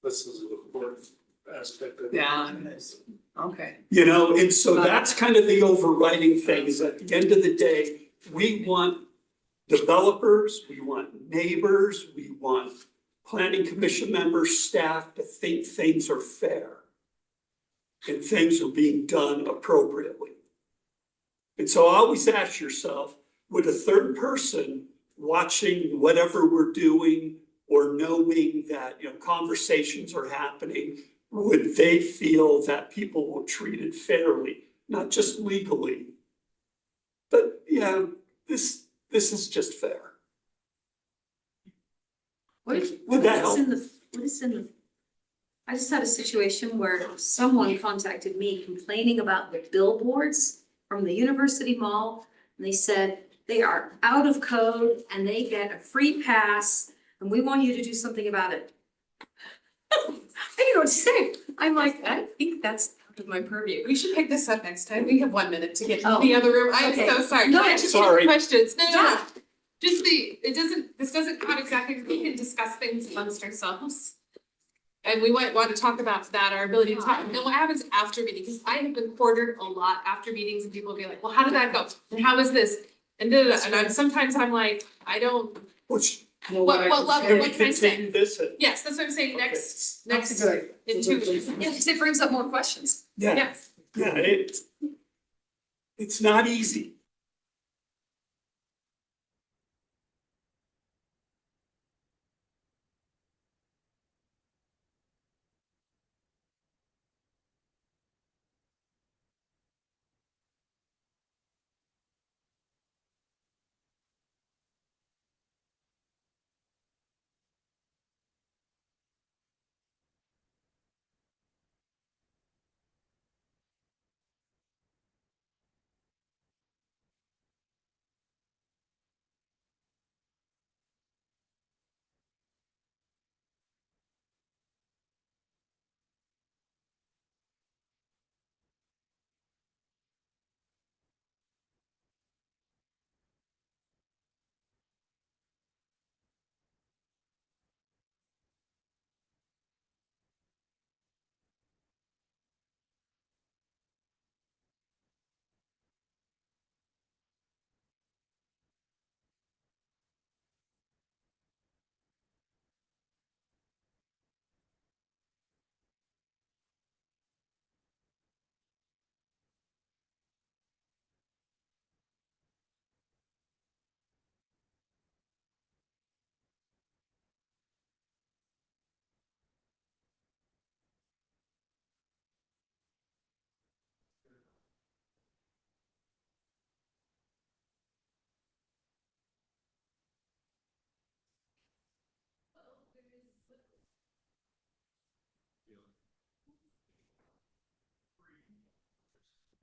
This is an important aspect of. Yeah, okay. And so that's kind of the overriding thing, is at the end of the day, we want developers, we want neighbors, we want planning commission members, staff to think things are fair and things are being done appropriately. And so always ask yourself, would a third person watching whatever we're doing or knowing that, conversations are happening, would they feel that people were treated fairly, not just legally? But yeah, this is just fair. What Would that help? what is in the, I just had a situation where someone contacted me complaining about the billboards from the University Mall. And they said they are out of code and they get a free pass and we want you to do something about it. I didn't know what to say. I'm like, I think that's out of my purview. We should pick this up next time. We have 1 minute to get to Oh. the other room. I'm Okay. so sorry. No, Can I just sorry. get questions? No. Yeah. Just this doesn't count exactly, we can discuss things amongst ourselves. And we want to talk about that, our ability to talk, and then what happens after meeting, because I have been quartered a lot after meetings and people will be like, well, how did that go? And how is this? And sometimes I'm like, I don't, Which, what level, can we what can I say? continue this? Yes, that's what I'm saying, Okay. next, That's a good idea. in 2 weeks. Yeah, because it brings up more questions. Yeah, Yes. yeah, it's not easy.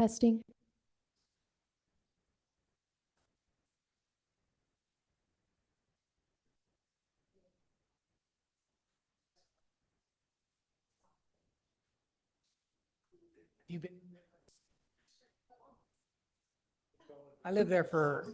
Testing. You've been. I lived there for.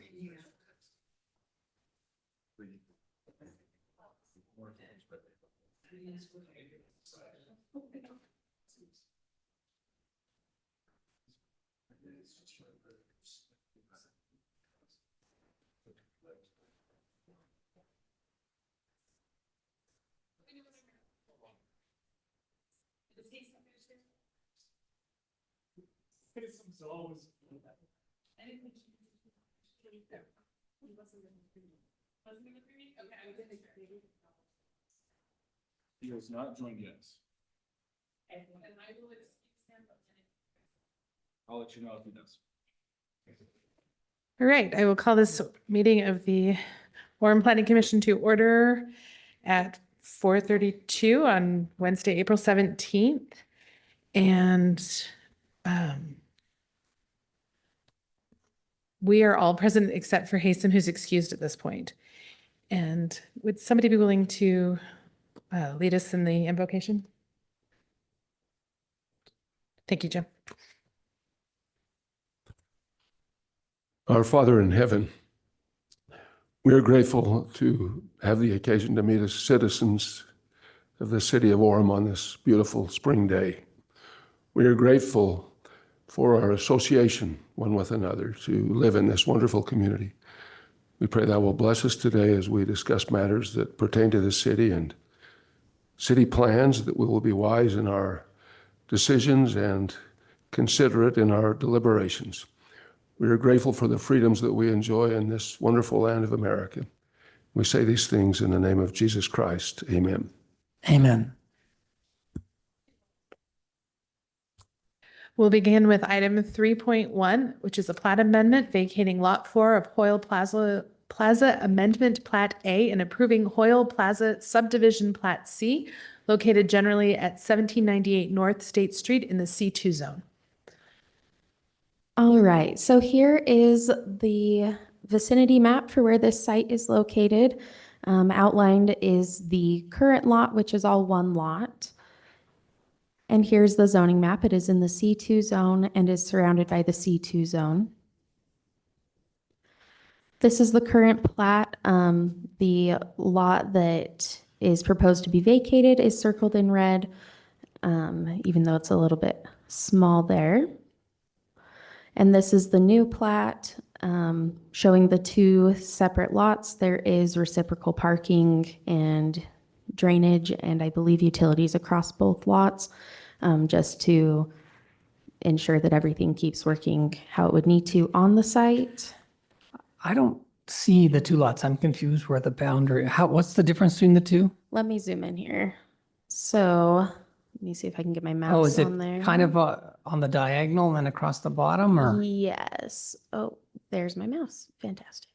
He has not joined yet. I'll let you know if he does. All right, I will call this meeting of the Orem Planning Commission to order at 4:32 on Wednesday, April 17th. And we are all present except for Hasem, who's excused at this point. And would somebody be willing to lead us in the invocation? Thank you, Jim. Our Father in heaven, we are grateful to have the occasion to meet as citizens of the city of Orem on this beautiful spring day. We are grateful for our association one with another to live in this wonderful community. We pray Thou will bless us today as we discuss matters that pertain to the city and city plans, that we will be wise in our decisions and considerate in our deliberations. We are grateful for the freedoms that we enjoy in this wonderful land of America. We say these things in the name of Jesus Christ. Amen. Amen. We'll begin with item 3.1, which is a plat amendment vacating Lot 4 of Hoyle Plaza Amendment Plat A and approving Hoyle Plaza Subdivision Plat C, located generally at 1798 North State Street in the C2 zone. All right, so here is the vicinity map for where this site is located. Outlined is the current lot, which is all one lot. And here's the zoning map. It is in the C2 zone and is surrounded by the C2 zone. This is the current plat. The lot that is proposed to be vacated is circled in red, even though it's a little bit small there. And this is the new plat showing the two separate lots. There is reciprocal parking and drainage and I believe utilities across both lots, just to ensure that everything keeps working how it would need to on the site. I don't see the two lots. I'm confused where the boundary, what's the difference between the two? Let me zoom in here. So let me see if I can get my mouse Oh, is it on there. kind of on the diagonal and then across the bottom or? Yes. Oh, there's my mouse. Fantastic.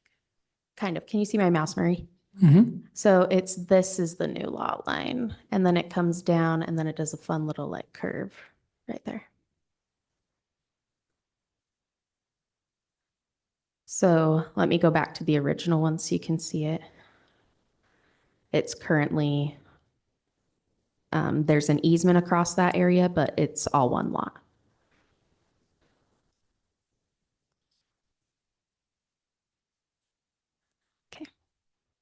Kind of. Can you see my mouse, Marie? Mhm. So this is the new lot line and then it comes down and then it does a fun little like curve right there. So let me go back to the original one so you can see it. It's currently, there's an easement across that area, but it's all one lot. Okay.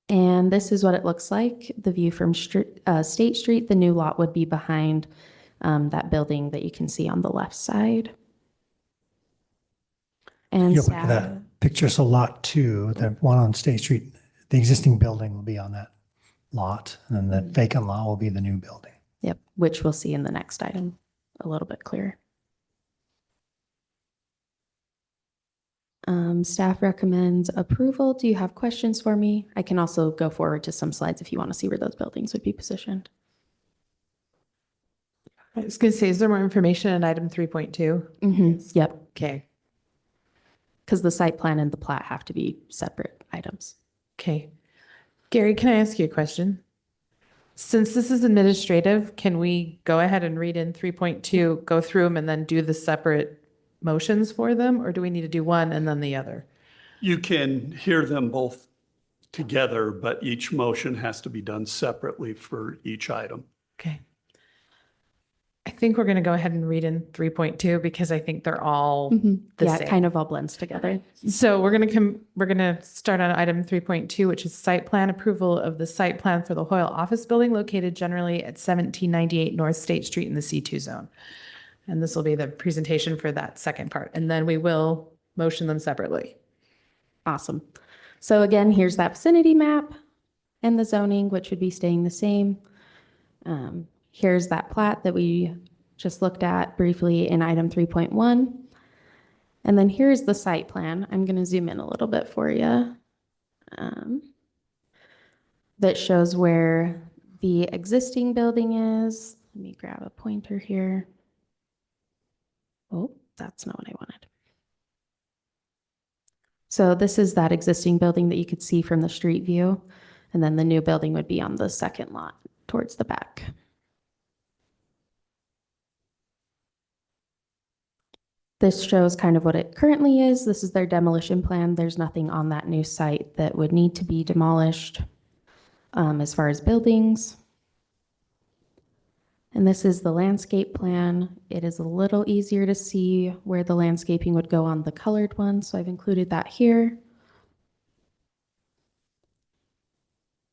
And this is what it looks like. The view from State Street, the new lot would be behind that building that you can see on the left side. And You'll look at that picture, so lot 2, the one on State Street, the existing building will be on that lot, and then the vacant lot will be the new building. Yep, which we'll see in the next item a little bit clearer. Staff recommends approval. Do you have questions for me? I can also go forward to some slides if you want to see where those buildings would be positioned. I was going to say, is there more information in item 3.2? Yep, Okay. because the site plan and the plat have to be separate items. Okay. Gary, can I ask you a question? Since this is administrative, can we go ahead and read in 3.2, go through them and then do the separate motions for them? Or do we need to do one and then the other? You can hear them both together, but each motion has to be done separately for each item. Okay. I think we're going to go ahead and read in 3.2 because I think they're all the Yeah, same. it kind of all blends together. So we're going to start on item 3.2, which is site plan approval of the site plan for the Hoyle office building located generally at 1798 North State Street in the C2 zone. And this will be the presentation for that second part. And then we will motion them separately. Awesome. So again, here's that vicinity map and the zoning, which would be staying the same. Here's that plat that we just looked at briefly in item 3.1. And then here's the site plan. I'm going to zoom in a little bit for you. That shows where the existing building is. Let me grab a pointer here. Oh, that's not what I wanted. So this is that existing building that you could see from the street view. And then the new building would be on the second lot towards the back. This shows kind of what it currently is. This is their demolition plan. There's nothing on that new site that would need to be demolished as far as buildings. And this is the landscape plan. It is a little easier to see where the landscaping would go on the colored one, so I've included that here.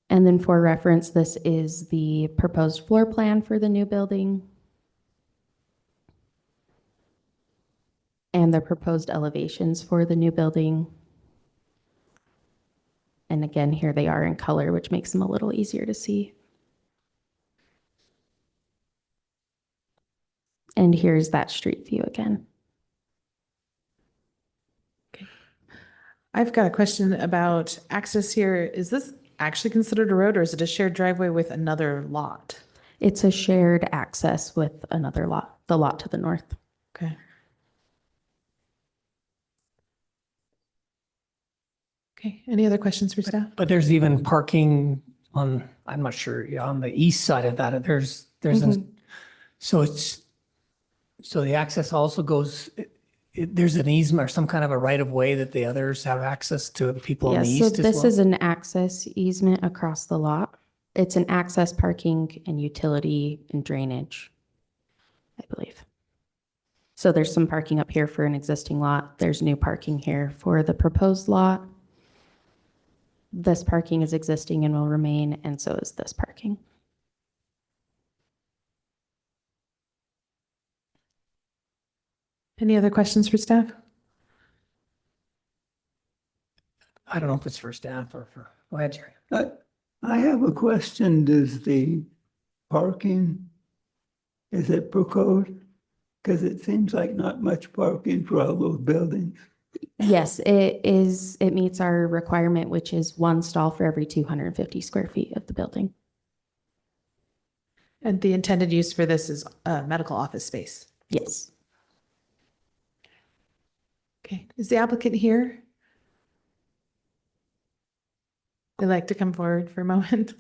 And then for reference, this is the proposed floor plan for the new building. And the proposed elevations for the new building. And again, here they are in color, which makes them a little easier to see. And here's that street view again. I've got a question about access here. Is this actually considered a road or is it a shared driveway with another lot? It's a shared access with another lot, the lot to the north. Okay. Okay, any other questions for staff? But there's even parking on, I'm not sure, yeah, on the east side of that, there's, so it's, so the access also goes, there's an easement or some kind of a right of way that the others have access to, the people on the Yes, so east as this well? is an access easement across the lot. It's an access parking and utility and drainage, I believe. So there's some parking up here for an existing lot. There's new parking here for the proposed lot. This parking is existing and will remain, and so is this parking. Any other questions for staff? I don't know if it's for staff or for, go ahead, Jerry. I have a question. Does the parking, is it per code? Because it seems like not much parking for all those buildings. Yes, it is. It meets our requirement, which is one stall for every 250 square feet of the building. And the intended use for this is medical office space. Yes. Okay, is the applicant here? They'd like to come forward for a moment.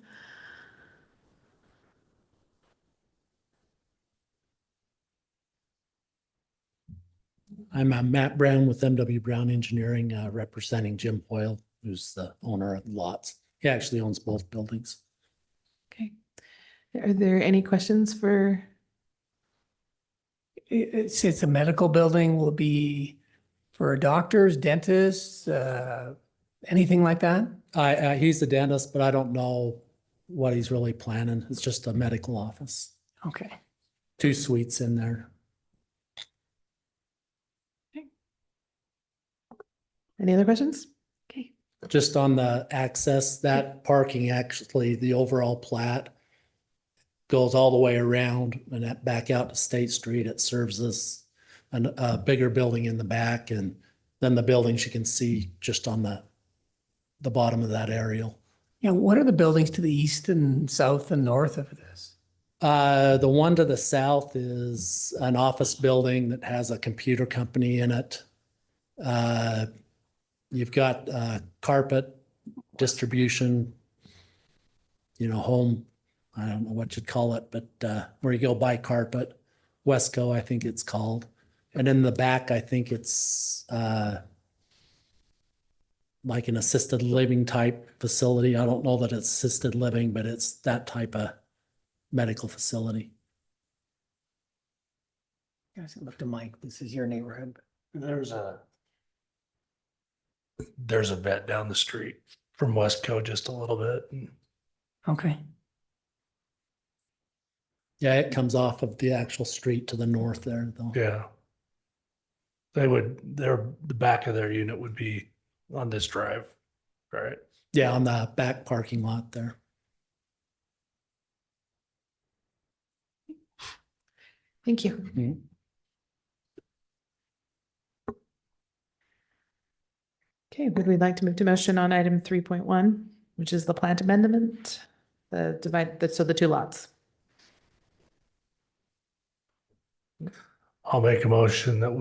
I'm Matt Brown with MW Brown Engineering, representing Jim Hoyle, who's the owner of the lots. He actually owns both buildings. Okay. Are there any questions for? It's a medical building, will be for doctors, dentists, anything like that? He's the dentist, but I don't know what he's really planning. It's just a medical office. Okay. 2 suites in there. Any other questions? Okay. Just on the access, that parking, actually, the overall plat goes all the way around and that back out to State Street. It serves us a bigger building in the back, and then the buildings you can see just on the bottom of that aerial. Yeah, what are the buildings to the east and south and north of this? The one to the south is an office building that has a computer company in it. You've got carpet distribution, home, I don't know what you'd call it, but where you go buy carpet, Wesco, I think it's called. And in the back, I think it's like an assisted living type facility. I don't know that it's assisted living, but it's that type of medical facility. Guys, look to Mike, this is your neighborhood. There's a vet down the street from Westco just a little bit. Okay. Yeah, it comes off of the actual street to the north there, though. Yeah. The back of their unit would be on this drive, right? Yeah, on the back parking lot there. Thank you. Mhm. Okay, would we like to move to motion on item 3.1, which is the plat amendment? So the 2 lots. I'll make a motion that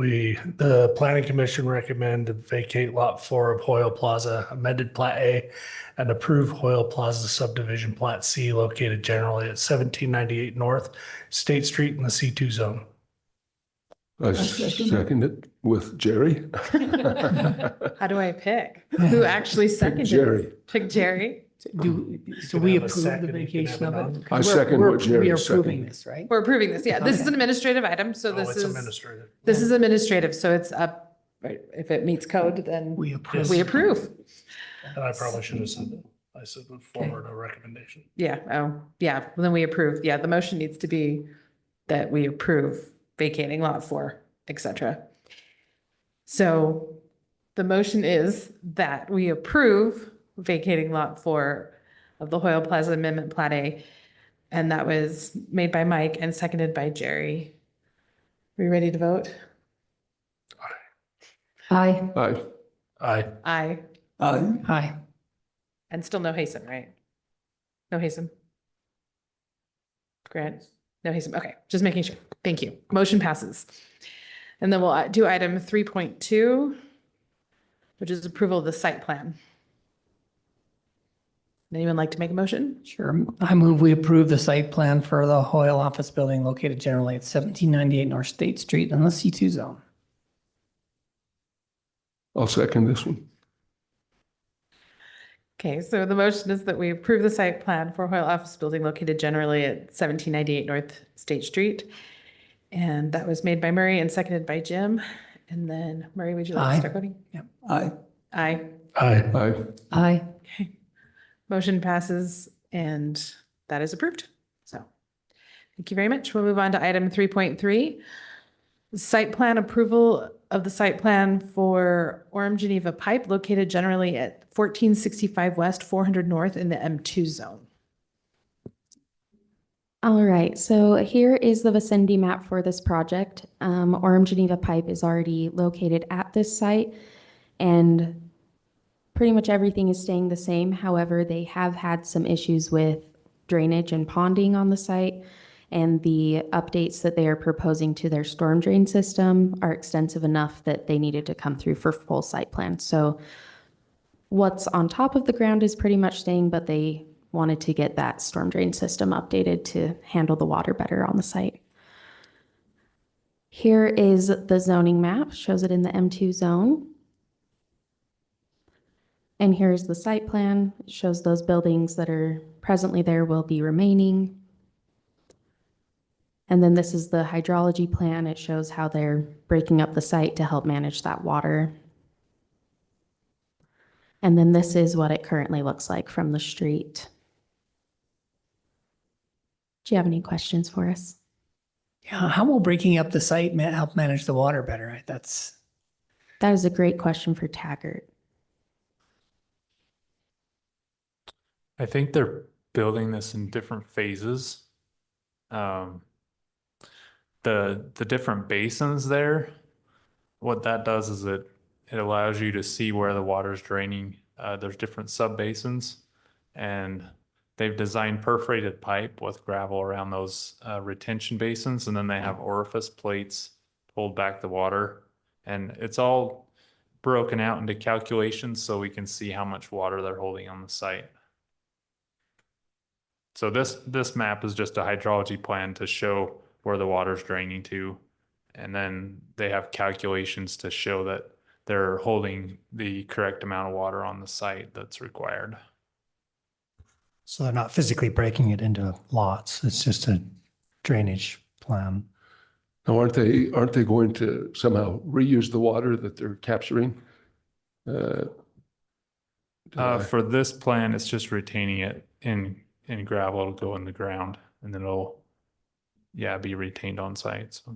the planning commission recommend to vacate lot 4 of Hoyle Plaza, amended plat A, and approve Hoyle Plaza subdivision plat C located generally at 1798 North State Street in the C2 zone. I second it with Jerry. How do I pick? Who actually seconded Jerry. it? Pick Jerry? So can we have a approve the second, you can vacation have a of it? none. 'Cause I second what Jerry We are approving seconded. this, right? We're approving this, yeah. This is Okay. an administrative item, so Oh, this it's is, administrative. this is administrative, so it's up, right? If it meets code, then We approve. we approve. And I probably should have said that. I said would forward a recommendation. Yeah, oh, yeah, then we approve. Yeah, the motion needs to be that we approve vacating lot 4, et cetera. So the motion is that we approve vacating lot 4 of the Hoyle Plaza Amendment Plat A. And that was made by Mike and seconded by Jerry. Are we ready to vote? Aye. Aye. Aye. Aye. Aye. And still no Hasem, right? No Hasem? Grant? No Hasem, okay, just making sure. Thank you. Motion passes. And then we'll do item 3.2, which is approval of the site plan. Anyone like to make a motion? Sure. I move we approve the site plan for the Hoyle office building located generally at 1798 North State Street in the C2 zone. I'll second this one. Okay, so the motion is that we approve the site plan for Hoyle office building located generally at 1798 North State Street. And that was made by Murray and seconded by Jim. And then Murray, would you like Aye. to start voting? Aye. Aye. Aye. Aye. Aye. Motion passes and that is approved. So thank you very much. We'll move on to item 3.3. Site plan approval of the site plan for Orem Geneva Pipe located generally at 1465 West, 400 North in the M2 zone. All right, so here is the vicinity map for this project. Orem Geneva Pipe is already located at this site, and pretty much everything is staying the same. However, they have had some issues with drainage and ponding on the site, and the updates that they are proposing to their storm drain system are extensive enough that they needed to come through for full site plan. So what's on top of the ground is pretty much staying, but they wanted to get that storm drain system updated to handle the water better on the site. Here is the zoning map, shows it in the M2 zone. And here's the site plan. It shows those buildings that are presently there will be remaining. And then this is the hydrology plan. It shows how they're breaking up the site to help manage that water. And then this is what it currently looks like from the street. Do you have any questions for us? Yeah, how will breaking up the site help manage the water better? That is a great question for Taggart. I think they're building this in different phases. The different basins there, what that does is it allows you to see where the water's draining. There's different sub basins, and they've designed perforated pipe with gravel around those retention basins, and then they have orifice plates to hold back the water. And it's all broken out into calculations so we can see how much water they're holding on the site. So this map is just a hydrology plan to show where the water's draining to. And then they have calculations to show that they're holding the correct amount of water on the site that's required. So they're not physically breaking it into lots. It's just a drainage plan. Now, aren't they going to somehow reuse the water that they're capturing? For this plan, it's just retaining it in gravel. It'll go in the ground and then it'll, be retained on site. So.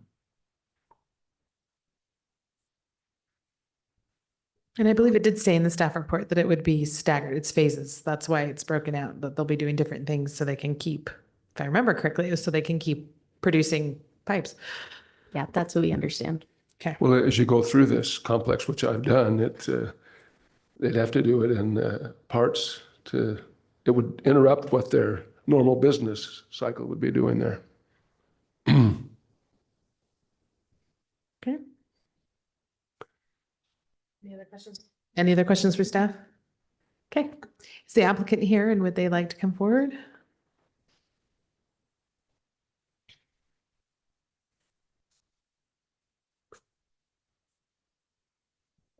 And I believe it did say in the staff report that it would be staggered. It's phases. That's why it's broken out, that they'll be doing different things so they can keep, if I remember correctly, it was so they can keep producing pipes. Yeah, that's what we understand. Okay. Well, as you go through this complex, which I've done, they'd have to do it in parts it would interrupt what their normal business cycle would be doing there. Any other questions? Any other questions for staff? Okay, is the applicant here and would they like to come forward?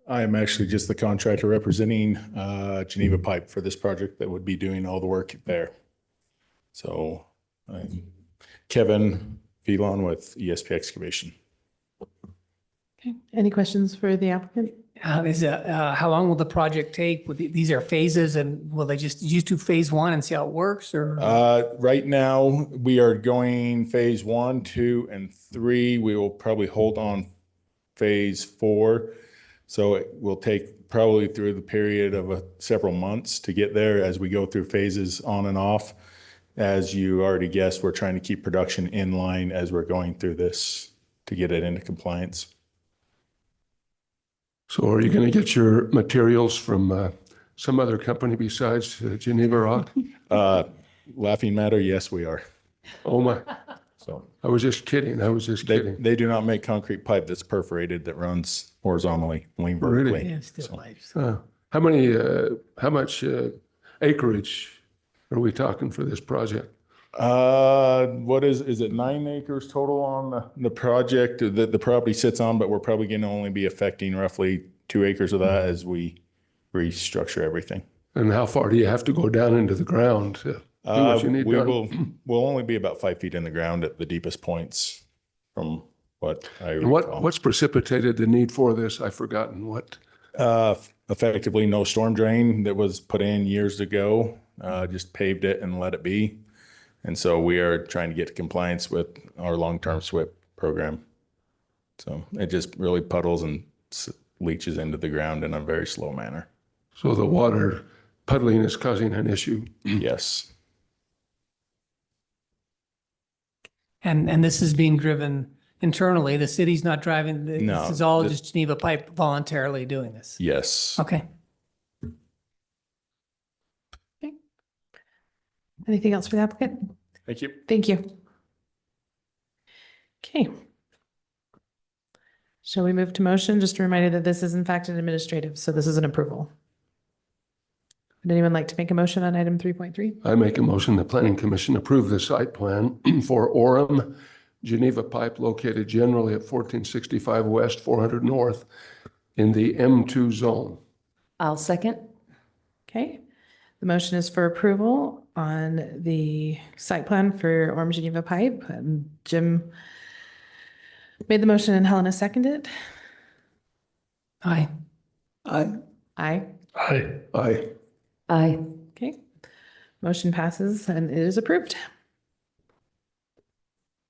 I am actually just the contractor representing Geneva Pipe for this project that would be doing all the work there. So I'm Kevin Phelan with ESP Excavation. Okay, any questions for the applicant? How long will the project take? These are phases, and will they just do phase one and see how it works, or? Right now, we are going phase 1, 2, and 3. We will probably hold on phase 4. So it will take probably through the period of several months to get there as we go through phases on and off. As you already guessed, we're trying to keep production in line as we're going through this to get it into compliance. So are you going to get your materials from some other company besides Geneva Rock? Laughing matter, yes, we are. Oh my, So I was just kidding. I was just kidding. they do not make concrete pipe that's perforated that runs horizontally, only vertically. Really? Yeah, still pipes. How much acreage are we talking for this project? What is it 9 acres total on the project that the property sits on, but we're probably going to only be affecting roughly 2 acres of that as we restructure everything. And how far do you have to go down into the ground to do what you need done? We'll only be about 5 feet in the ground at the deepest points from what I recall. What's precipitated the need for this? I've forgotten what. Effectively no storm drain that was put in years ago, just paved it and let it be. And so we are trying to get to compliance with our long-term SWIP program. So it just really puddles and leaches into the ground in a very slow manner. So the water puddling is causing an issue. Yes. And this is being driven internally. The city's not driving, No, this is all just Geneva Pipe voluntarily doing this. Yes. Okay. Anything else for the applicant? Thank you. Thank you. Okay. Shall we move to motion? Just a reminder that this is in fact an administrative, so this is an approval. Would anyone like to make a motion on item 3.3? I make a motion the Planning Commission approve the site plan for Orem Geneva Pipe located generally at 1465 West, 400 North in the M2 zone. I'll second. Okay. The motion is for approval on the site plan for Orem Geneva Pipe. And Jim made the motion and Helena seconded. Aye. Aye. Aye. Aye. Aye. Aye. Okay. Motion passes and it is approved.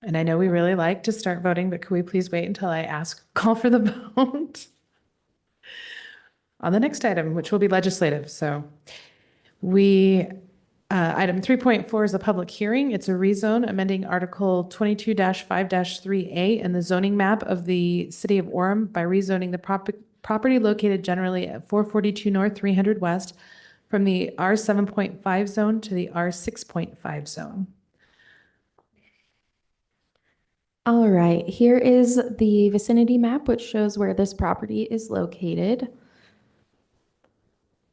And I know we really like to start voting, but could we please wait until I call for the vote on the next item, which will be legislative. So item 3.4 is a public hearing. It's a rezone amending Article 22-5-3A in the zoning map of the city of Orem by rezoning the property located generally at 442 North, 300 West from the R7.5 zone to the R6.5 zone. All right, here is the vicinity map, which shows where this property is located.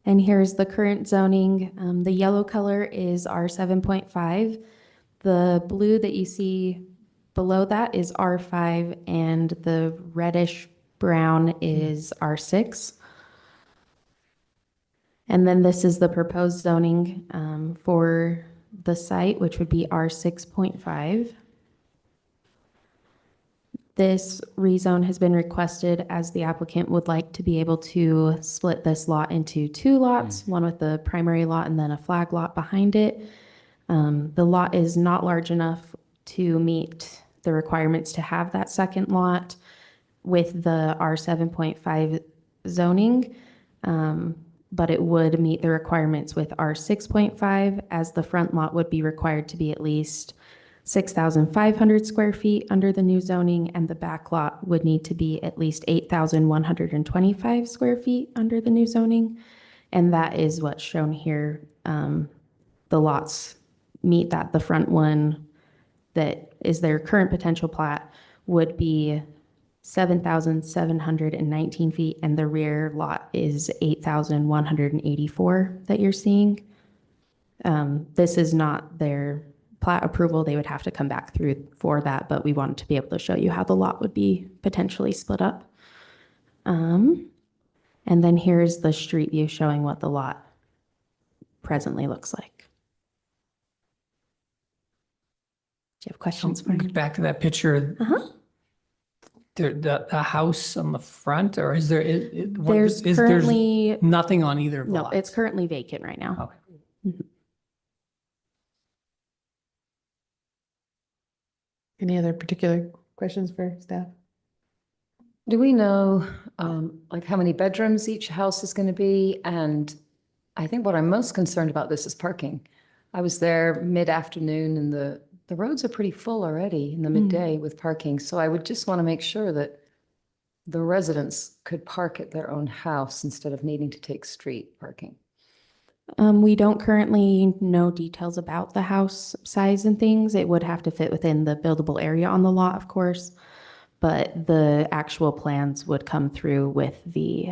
And here's the current zoning. The yellow color is R7.5. The blue that you see below that is R5, and the reddish brown is R6. And then this is the proposed zoning for the site, which would be R6.5. This rezone has been requested as the applicant would like to be able to split this lot into 2 lots, one with the primary lot and then a flag lot behind it. The lot is not large enough to meet the requirements to have that second lot with the R7.5 zoning, but it would meet the requirements with R6.5, as the front lot would be required to be at least 6,500 square feet under the new zoning, and the back lot would need to be at least 8,125 square feet under the new zoning. And that is what's shown here. The lots meet that. The front one that is their current potential plat would be 7,719 feet, and the rear lot is 8,184 that you're seeing. This is not their plat approval. They would have to come back through for that, but we wanted to be able to show you how the lot would be potentially split up. And then here's the street view showing what the lot presently looks like. Do you have questions for me? Back to that picture. The house on the front, or is there, There's currently nothing on either of the no, lots? it's currently vacant right now. Okay. Any other particular questions for staff? Do we know, like how many bedrooms each house is going to be? And I think what I'm most concerned about this is parking. I was there mid-afternoon and the roads are pretty full already in the midday with parking. So I would just want to make sure that the residents could park at their own house instead of needing to take street parking. We don't currently know details about the house size and things. It would have to fit within the buildable area on the lot, of course, but the actual plans would come through with the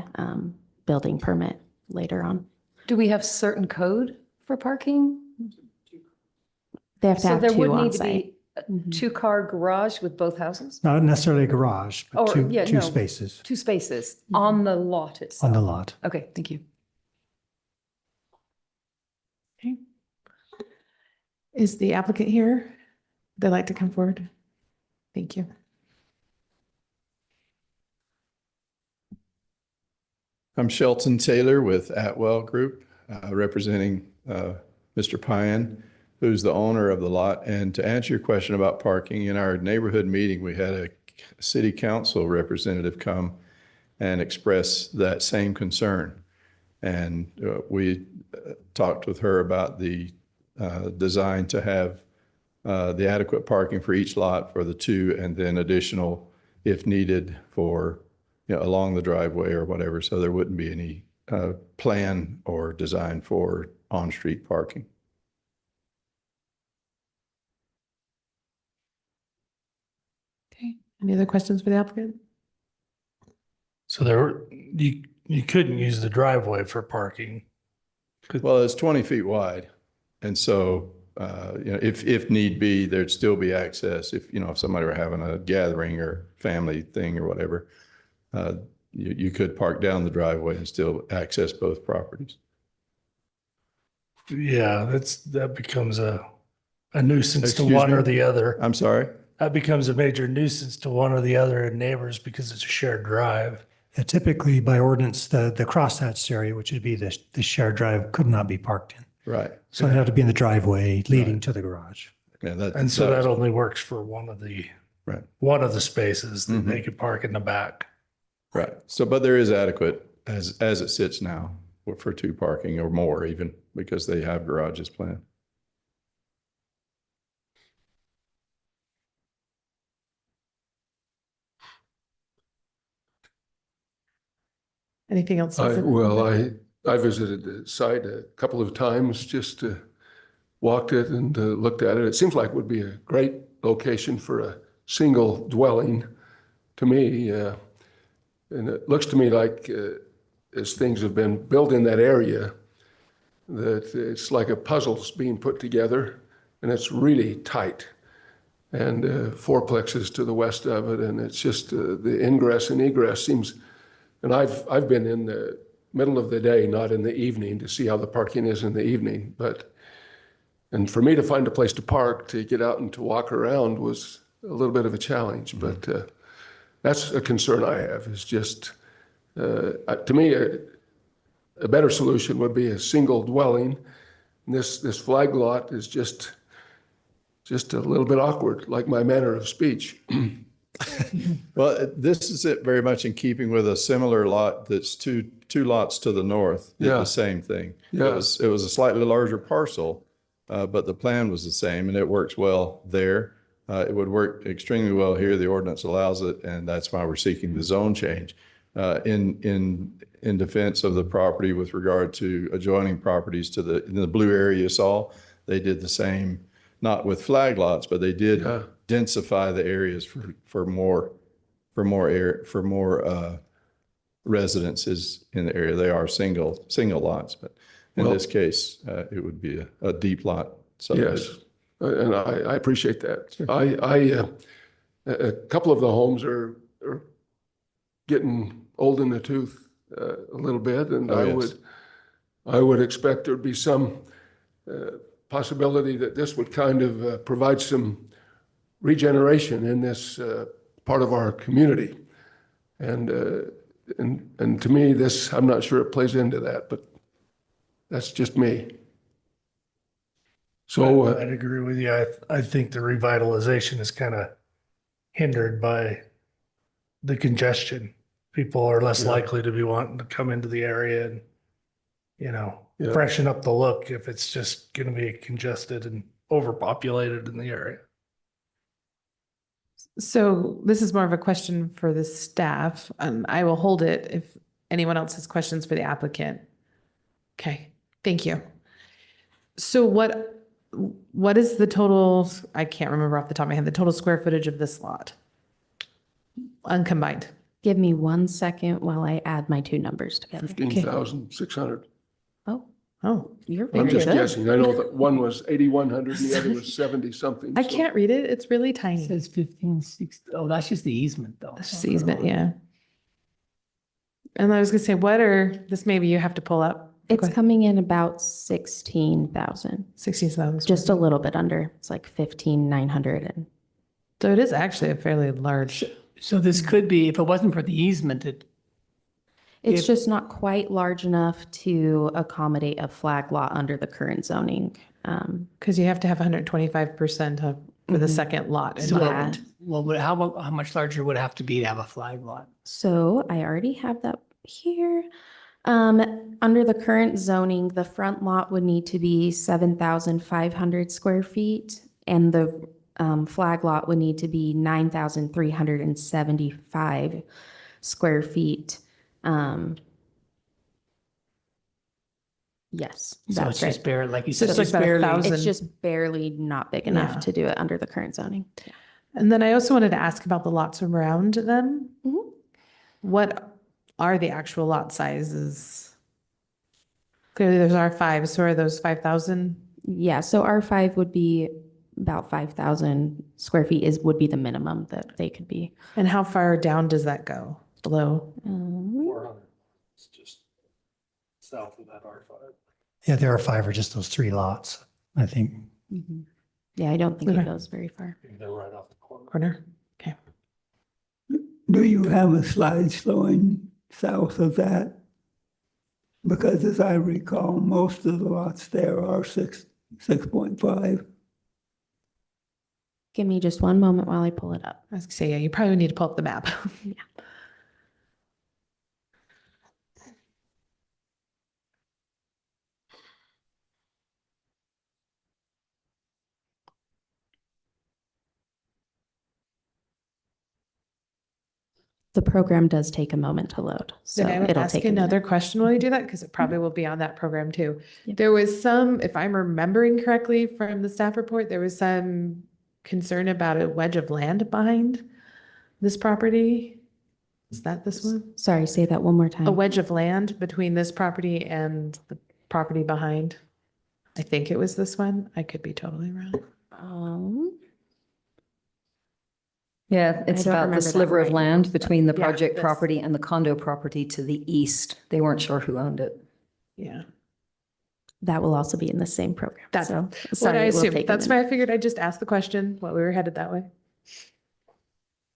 building permit later on. Do we have certain code for parking? They have to have So there two would on need to site. be a two-car garage with both houses? Not necessarily a garage, but Or, yeah, two no. spaces Two spaces on the lot itself? on the lot. Okay, thank you. Is the applicant here? They'd like to come forward. Thank you. I'm Shelton Taylor with Atwell Group, representing Mr. Pyan, who's the owner of the lot. And to answer your question about parking, in our neighborhood meeting, we had a city council representative come and express that same concern. And we talked with her about the design to have the adequate parking for each lot for the two, and then additional if needed for, along the driveway or whatever. So there wouldn't be any plan or design for on-street parking. Okay, any other questions for the applicant? So you couldn't use the driveway for parking. Well, it's 20 feet wide. And so, if need be, there'd still be access. If somebody were having a gathering or family thing or whatever, you could park down the driveway and still access both properties. Yeah, that becomes a nuisance to Excuse one me? or the other. I'm sorry? That becomes a major nuisance to one or the other neighbors because it's a shared drive. Yeah, typically by ordinance, the crosshatched area, which would be the shared drive, could not be parked in. Right. So it'd have to be in the driveway leading to the garage. Yeah, that only works for one of the spaces that they could park in the back. Right. So, but there is adequate as it sits now for two parking or more even, because they have garages planned. Anything else? I visited the site a couple of times, just walked it and looked at it. It seems like it would be a great location for a single dwelling to me. And it looks to me like as things have been built in that area, that it's like a puzzle's being put together and it's really tight. And fourplexes to the west of it, and it's just the ingress and egress seems. And I've been in the middle of the day, not in the evening, to see how the parking is in the evening. And for me to find a place to park, to get out and to walk around was a little bit of a challenge. But that's a concern I have, is just, to me, a better solution would be a single dwelling. And this flag lot is just a little bit awkward, like my manner of speech. Well, this is it very much in keeping with a similar lot that's two lots to the north. Did the same thing. Yeah. It was a slightly larger parcel, but the plan was the same, and it works well there. It would work extremely well here. The ordinance allows it, and that's why we're seeking the zone change. In defense of the property with regard to adjoining properties in the blue area you saw, they did the same, not with flag lots, but they did densify the areas for more for more residences in the area. They are single lots, but in Well- this case, it would be a deep lot Yes, subdivision. and I appreciate that. Sure. A couple of the homes are getting old in the tooth a little bit, and Oh, yes. I would expect there'd be some possibility that this would kind of provide some regeneration in this part of our community. And to me, this, I'm not sure it plays into that, but that's just me. So, I'd agree with you. I think the revitalization is kind of hindered by the congestion. People are less Yeah. likely to be wanting to come into the area and, Yeah. freshen up the look if it's just gonna be congested and overpopulated in the area. So this is more of a question for the staff. I will hold it if anyone else has questions for the applicant. Okay, thank you. So what is the total, I can't remember off the top of my head, the total square footage of this lot? Uncombined. Give me 1 second while I add my two numbers together. 15,600. Oh, you're I'm very just good. guessing. I know that one was 8,100 and the other was 70 something. I can't read it. It's really tiny. It says 1560. Oh, that's just the easement though. That's just the easement, yeah. And I was gonna say, this maybe you have to pull up. It's coming in about 16,000, 16,000. just a little bit under. It's like 15,900 and So it is actually a fairly large. So this could be, if it wasn't for the easement, it's If- just not quite large enough to accommodate a flag lot under the current zoning. Because you have to have 125% for the second lot. so, Yeah. well, how much larger would it have to be to have a flag lot? So I already have that here. Under the current zoning, the front lot would need to be 7,500 square feet, and the flag lot would need to be 9,375 square feet. Yes, So it's that's just right. barely, like you So said, it's like it's about barely. 1,000. It's just barely not big enough Yeah. to do it under the current zoning. And then I also wanted to ask about the lots around them. Mhm. What are the actual lot sizes? Clearly there's R5, so are those 5,000? Yeah, so R5 would be about 5,000 square feet would be the minimum that they could be. And how far down does that go? Below? 400. It's just south of that R5. Yeah, there are five or just those three lots, I think. Mhm. Yeah, I don't think Okay. it goes very far. They're right off the corner. Corner? Okay. Do you have a slide showing south of that? Because as I recall, most of the lots there are 6.5. Give me just one moment while I pull it up. I was gonna say, yeah, you probably need to pull up the map. Yeah. The program does take a moment to load, so Then I would it'll ask take a minute. another question while you do that, because it probably will be on that program too. Yep. There was some, if I'm remembering correctly from the staff report, there was some concern about a wedge of land behind this property. Is that this one? Sorry, say that one more time. A wedge of land between this property and the property behind? I think it was this one. I could be totally wrong. Yeah, it's don't about remember the that sliver of right land now. between the Yeah, project this. property and the condo property to the east. They weren't sure who owned it. Yeah. That will also be in the same program. That's so what sorry, I it will assumed. take a That's minute. why I figured I'd just ask the question while we were headed that way.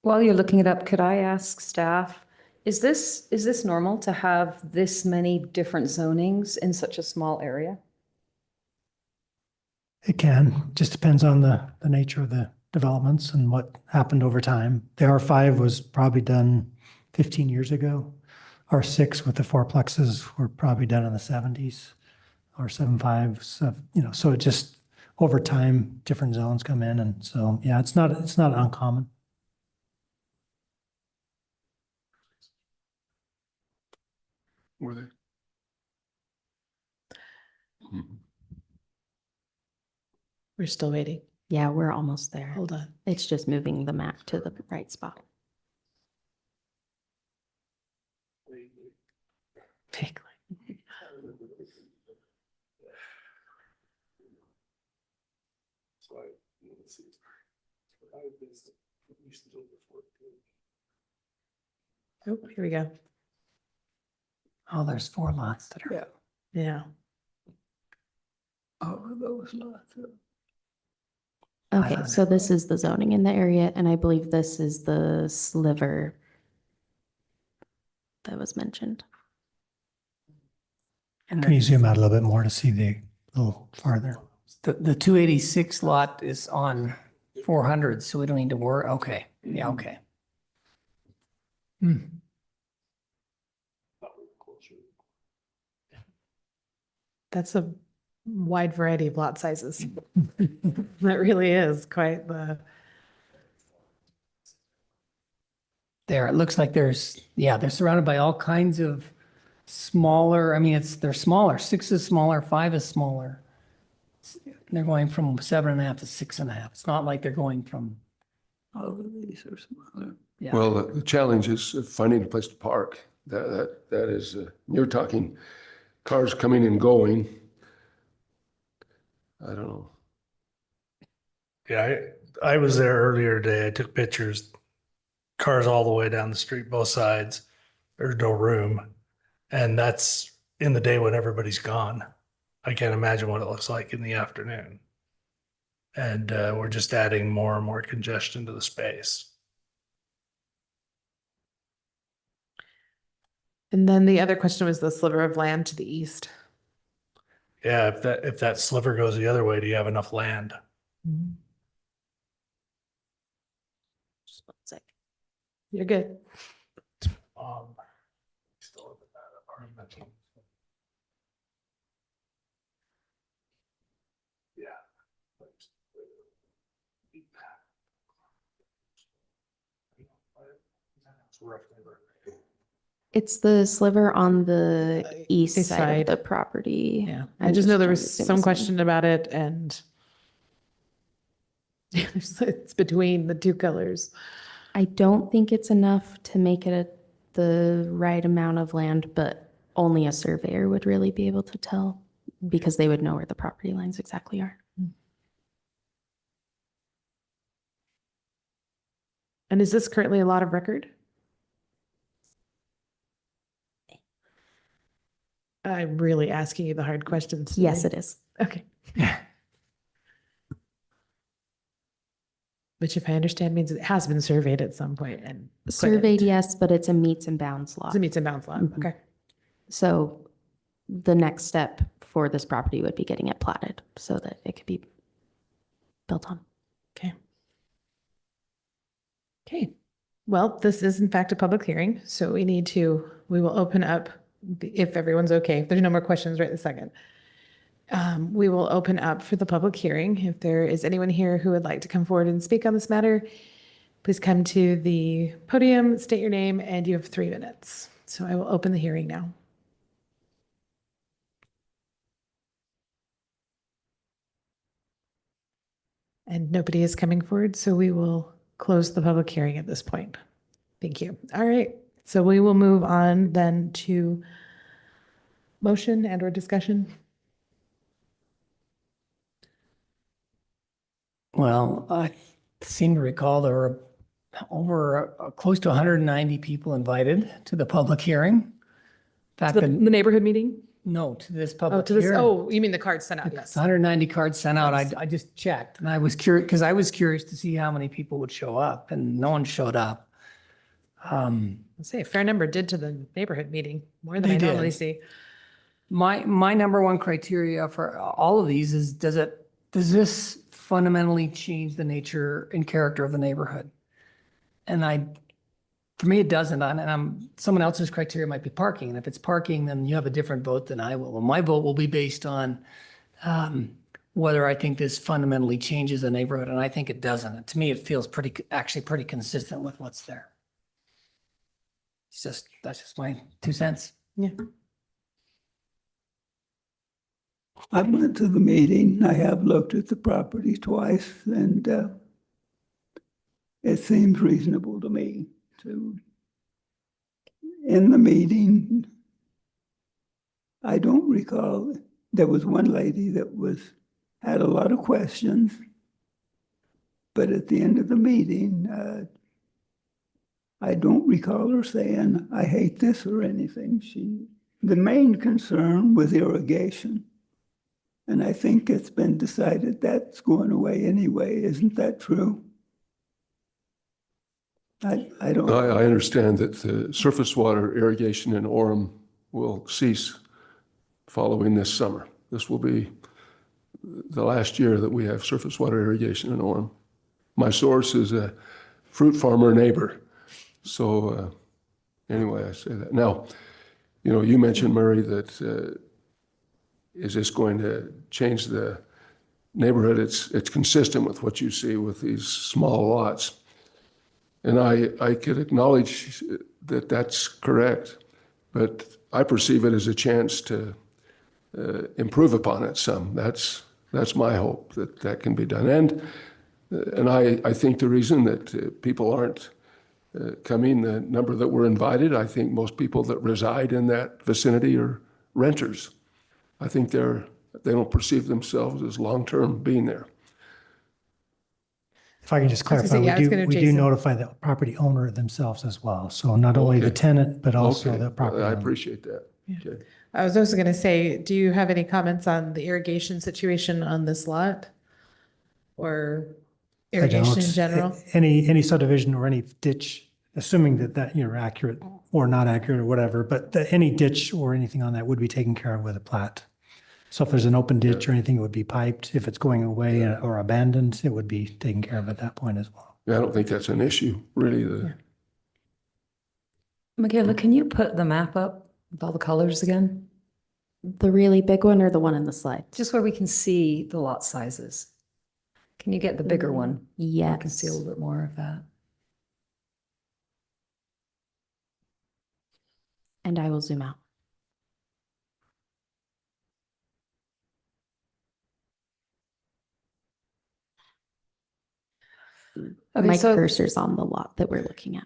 While you're looking it up, could I ask staff, is this normal to have this many different zonings in such a small area? It can, just depends on the nature of the developments and what happened over time. The R5 was probably done 15 years ago. R6 with the fourplexes were probably done in the 70s. R75, so, so it just, over time, different zones come in. And so, yeah, it's not uncommon. Were they? We're still waiting. Yeah, we're almost there. Hold on. It's just moving the map to the right spot. Oh, here we go. Oh, there's 4 lots that are. Yeah. All of those lots. Okay, so this is the zoning in the area, and I believe this is the sliver that was mentioned. And Can you zoom out a little bit more to see the little farther? the 286 lot is on 400, so we don't need to worry. Okay, yeah, okay. That's a wide variety of lot sizes. That really is quite the. There, it looks like there's, yeah, they're surrounded by all kinds of smaller, I mean, they're smaller. 6 is smaller, 5 is smaller. They're going from 7.5 to 6.5. It's not like they're going from. All of these are smaller. Yeah. Well, the challenge is finding a place to park. That is, you're talking cars coming and going. I don't know. Yeah, I was there earlier today. I took pictures. Cars all the way down the street, both sides. There's no room. And that's in the day when everybody's gone. I can't imagine what it looks like in the afternoon. And we're just adding more and more congestion to the space. And then the other question was the sliver of land to the east. Yeah, if that sliver goes the other way, do you have enough land? Just 1 sec. You're good. Still open that apartment. Yeah. It's the sliver on the east East side side. of the property. Yeah, I'm I just know there trying was to zoom some this in. question about it and it's between the 2 colors. I don't think it's enough to make it the right amount of land, but only a surveyor would really be able to tell because they would know where the property lines exactly are. And is this currently a lot of record? I'm really asking you the hard questions. Yes, it is. Okay. Which if I understand means it has been surveyed at some point and. Surveyed, yes, but it's a meets and bounds lot. It's a meets and bounds lot, Mhm. okay. So the next step for this property would be getting it platted so that it could be built on. Okay. Okay, well, this is in fact a public hearing, so we will open up, if everyone's okay, if there's no more questions right this second. We will open up for the public hearing. If there is anyone here who would like to come forward and speak on this matter, please come to the podium, state your name, and you have 3 minutes. So I will open the hearing now. And nobody is coming forward, so we will close the public hearing at this point. Thank you. All right, so we will move on then to motion and or discussion. Well, I seem to recall there were over close to 190 people invited to the public hearing. In fact, The neighborhood meeting? no, to this Oh, public to this, hearing. oh, you mean the card sent out, yes. 190 cards sent out. Yes. I just checked and I was curious, because I was curious to see how many people would show up and no one showed up. Let's say a fair number did to the neighborhood meeting, more than They I normally did. see. My number one criteria for all of these is, does this fundamentally change the nature and character of the neighborhood? And for me, it doesn't. Someone else's criteria might be parking. And if it's parking, then you have a different vote than I will. Well, my vote will be based on whether I think this fundamentally changes the neighborhood. And I think it doesn't. And to me, it feels actually pretty consistent with what's there. That's just my 2 cents. Yeah. I went to the meeting. I have looked at the property twice, and it seems reasonable to me to, in the meeting, I don't recall, there was one lady that had a lot of questions, but at the end of the meeting, I don't recall her saying, I hate this or anything. The main concern was irrigation. And I think it's been decided that's going away anyway. Isn't that true? I don't. I understand that the surface water irrigation in Orem will cease following this summer. This will be the last year that we have surface water irrigation in Orem. My source is a fruit farmer neighbor. So anyway, I say that. Now, you mentioned, Murray, that is this going to change the neighborhood? It's consistent with what you see with these small lots. And I could acknowledge that that's correct, but I perceive it as a chance to improve upon it some. That's my hope that can be done. And I think the reason that people aren't coming, the number that were invited, I think most people that reside in that vicinity are renters. I think they don't perceive themselves as long-term being there. If I can just clarify, we do notify the property owner themselves as well. So not only the tenant, but also the property I owner. appreciate that. Okay. I was also gonna say, do you have any comments on the irrigation situation on this lot? Or I don't. irrigation in general? Any subdivision or any ditch, assuming that you're accurate or not accurate or whatever, but any ditch or anything on that would be taken care of with a plat. So if there's an open ditch or anything, it would be piped. If it's going away or abandoned, it would be taken care of at that point as well. I don't think that's an issue, really. Michaela, can you put the map up with all the colors again? The really big one or the one in the slide? Just where we can see the lot sizes. Can you get the bigger one? Yes. I can see a little bit more of that. And I will zoom out. Okay, My so- cursor's on the lot that we're looking at.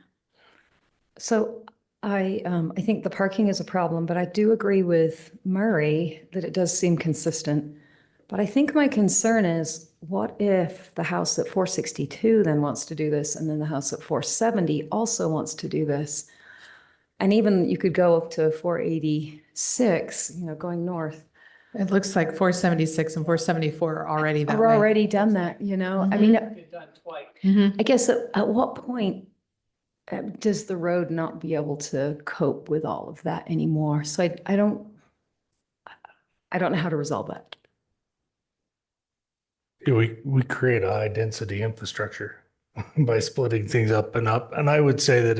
So I think the parking is a problem, but I do agree with Murray that it does seem consistent. But I think my concern is, what if the house at 462 then wants to do this, and then the house at 470 also wants to do this? And even you could go up to 486, going north. It looks like 476 and 474 are already that We're way. already done that, I mean, I guess at what point does the road not be able to cope with all of that anymore? So I don't know how to resolve that. We create a high density infrastructure by splitting things up. And I would say that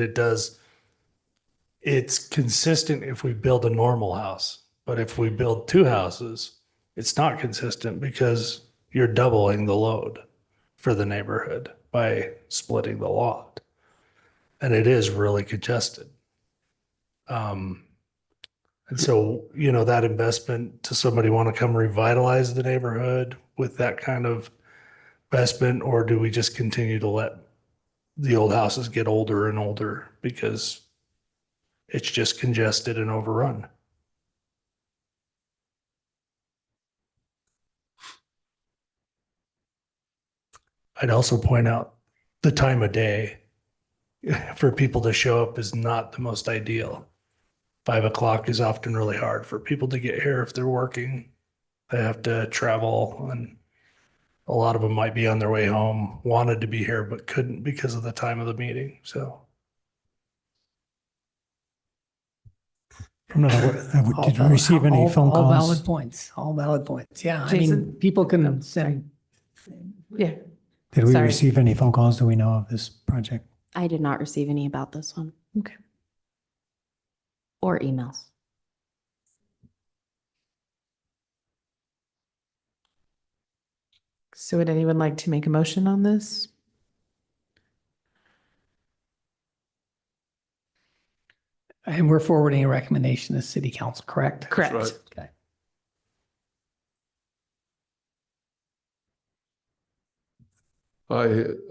it's consistent if we build a normal house. But if we build two houses, it's not consistent because you're doubling the load for the neighborhood by splitting the lot. And it is really congested. And so, that investment to somebody want to come revitalize the neighborhood with that kind of investment, or do we just continue to let the old houses get older and older because it's just congested and overrun? I'd also point out the time of day for people to show up is not the most ideal. 5 o'clock is often really hard for people to get here if they're working. They have to travel, and a lot of them might be on their way home, wanted to be here, but couldn't because of the time of the meeting. So. Did we receive any phone calls? All valid points, all valid points. Yeah, I mean, Jason? people can send. Yeah. Did we Sorry. receive any phone calls? Do we know of this project? I did not receive any about this one. Okay. Or emails. So would anyone like to make a motion on this? And we're forwarding a recommendation to city council, correct? Correct. Right. Okay.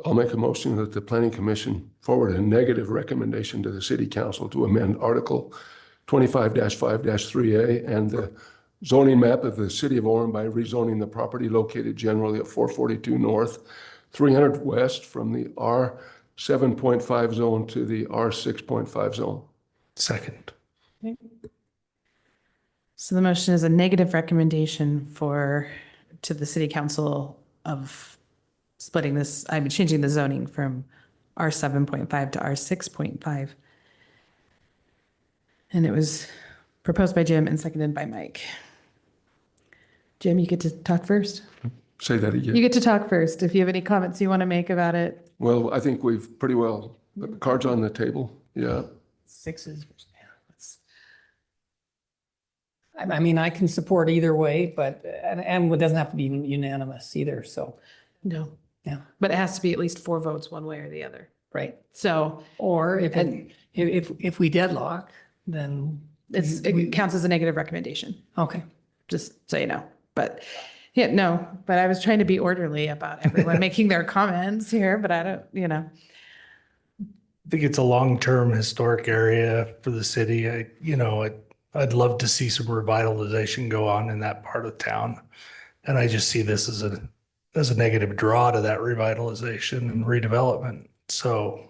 I'll make a motion that the planning commission forward a negative recommendation to the city council to amend Article 25-5-3A and the zoning map of the city of Orem by rezoning the property located generally at 442 North, 300 West from the R7.5 zone to the R6.5 zone. Second. So the motion is a negative recommendation to the city council of splitting this, I'm changing the zoning from R7.5 to R6.5. And it was proposed by Jim and seconded by Mike. Jim, you get to talk first. Say that again. You get to talk first if you have any comments you want to make about it. Well, I think we've pretty well put the cards on the table. Yeah. Sixes. I mean, I can support either way, but, and it doesn't have to be unanimous either, so. No. Yeah. But it has to be at least 4 votes one way or the other. Right. So. Or if we deadlock, then. It counts as a negative recommendation. Okay. Just so you know. But yeah, no, but I was trying to be orderly about everyone making their comments here, but I don't, I think it's a long-term historic area for the city. I'd love to see some revitalization go on in that part of town. And I just see this as a negative draw to that revitalization and redevelopment. So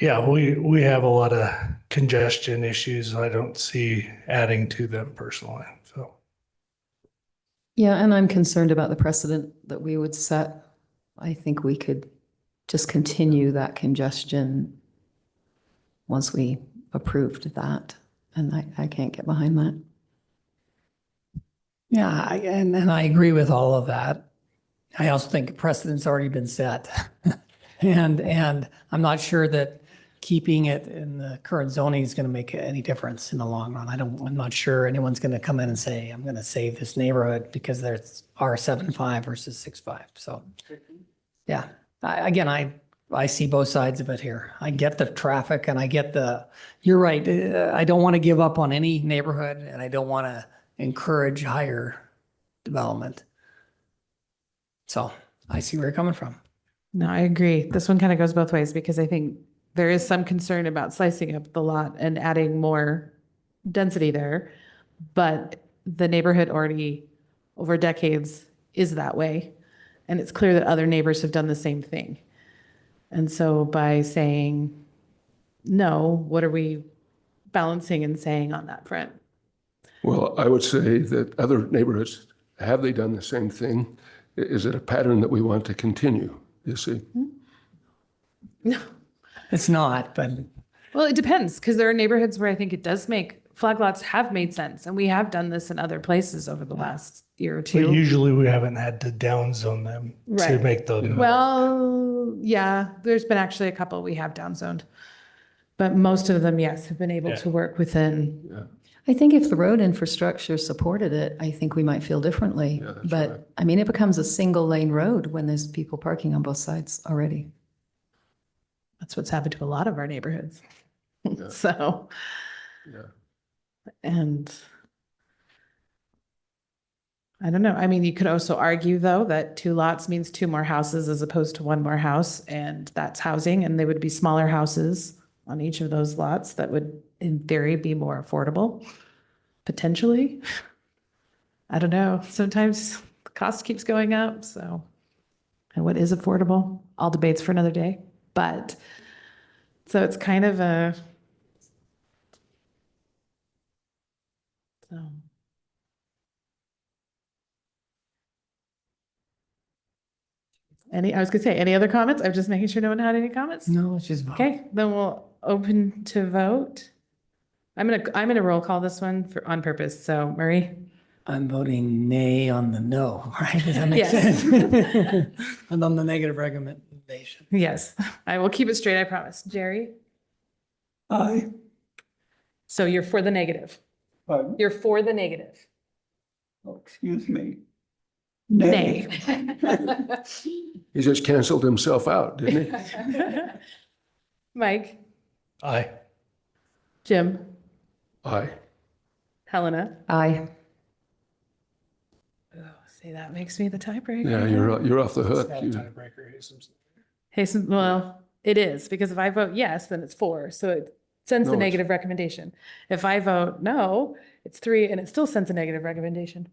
we have a lot of congestion issues. I don't see adding to them personally, so. Yeah, and I'm concerned about the precedent that we would set. I think we could just continue that congestion once we approved that, and I can't get behind that. Yeah, and I agree with all of that. I also think precedent's already been set. And I'm not sure that keeping it in the current zoning is going to make any difference in the long run. I'm not sure anyone's going to come in and say, I'm going to save this neighborhood because there's R7.5 versus 6.5. So, yeah, I see both sides of it here. I get the traffic and you're right. I don't want to give up on any neighborhood and I don't want to encourage higher development. So I see where you're coming from. No, I agree. This one kind of goes both ways because I think there is some concern about slicing up the lot and adding more density there. But the neighborhood already over decades is that way. And it's clear that other neighbors have done the same thing. And so by saying no, what are we balancing and saying on that front? Well, I would say that other neighborhoods, have they done the same thing? Is it a pattern that we want to continue, you see? No. It's not, but. Well, it depends because there are neighborhoods where I think it does flag lots have made sense. And we have done this in other places over the last year or two. But usually we haven't had to downzone them to Right. make them. Well, yeah, there's been actually a couple we have downzoned. But most of them, yes, have been able to work within. Yeah. I think if the road infrastructure supported it, I think we might feel differently. Yeah, that's But right. I mean, it becomes a single lane road when there's people parking on both sides already. That's what's happened to a lot of our neighborhoods. Yeah. So, Yeah. and I don't know. I mean, you could also argue though that 2 lots means 2 more houses as opposed to 1 more house, and that's housing, and they would be smaller houses on each of those lots that would in theory be more affordable, potentially. I don't know. Sometimes the cost keeps going up, so. And what is affordable? All debates for another day, but so it's kind of a. So. I was gonna say, any other comments? I'm just making sure no one had any comments. No, it's just. Okay, then we'll open to vote. I'm gonna roll call this one on purpose. So Murray? I'm voting nay on the no, right? Does that make Yes. sense? And on the negative recommendation. Yes, I will keep it straight, I promise. Jerry? Aye. So you're for the negative. Pardon? You're for the negative. Oh, excuse me. Nay. He just canceled himself out, didn't he? Mike? Aye. Jim? Aye. Helena? Aye. Oh, see, that makes me the tiebreaker. Yeah, you're off the hook. Not a You- tiebreaker. Well, it is, because if I vote yes, then it's 4. So sends No, a it's- negative recommendation. If I vote no, it's 3 and it still sends a negative recommendation.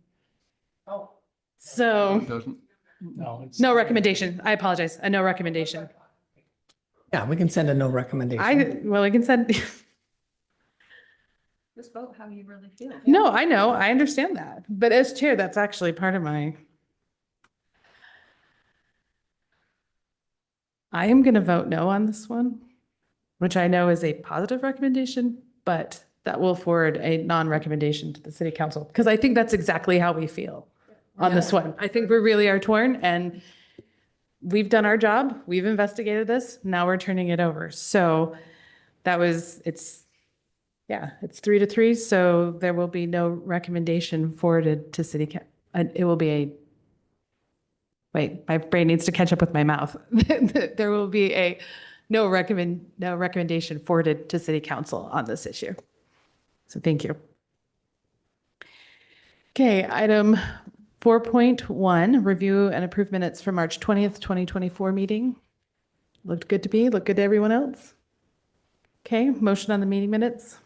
Oh. So, It doesn't. No, it's. no recommendation. I apologize. A no recommendation. Yeah, we can send a no recommendation. Well, we can send, Just vote how you really feel. no, I know, I understand that. But as chair, that's actually part of my. I am gonna vote no on this one, which I know is a positive recommendation, but that will forward a non-recommendation to the city council, because I think that's exactly how we feel on this one. I think we really are torn, and we've done our job, we've investigated this, now we're turning it over. So that was, it's 3-3, so there will be no recommendation forwarded to city it will be a, wait, my brain needs to catch up with my mouth. There will be a no recommendation forwarded to city council on this issue. So thank you. Okay, item 4.1, review and approve minutes for March 20th, 2024 meeting. Looked good to me, looked good to everyone else? Okay, motion on the meeting minutes.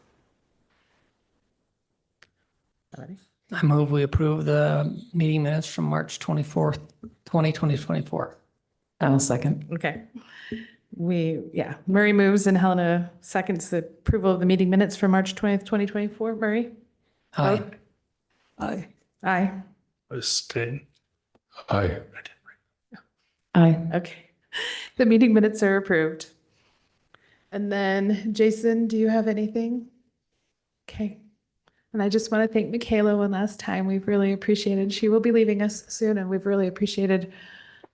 I move we approve the meeting minutes from March 24th, 2024. I'll second. Okay. Murray moves and Helena seconds the approval of the meeting minutes for March 20th, 2024. Murray? Aye. Vote? Aye. Aye. Abstain. Aye. Aye. Okay. The meeting minutes are approved. And then Jason, do you have anything? Okay. And I just want to thank Michaela one last time. We've really appreciated, she will be leaving us soon, and we've really appreciated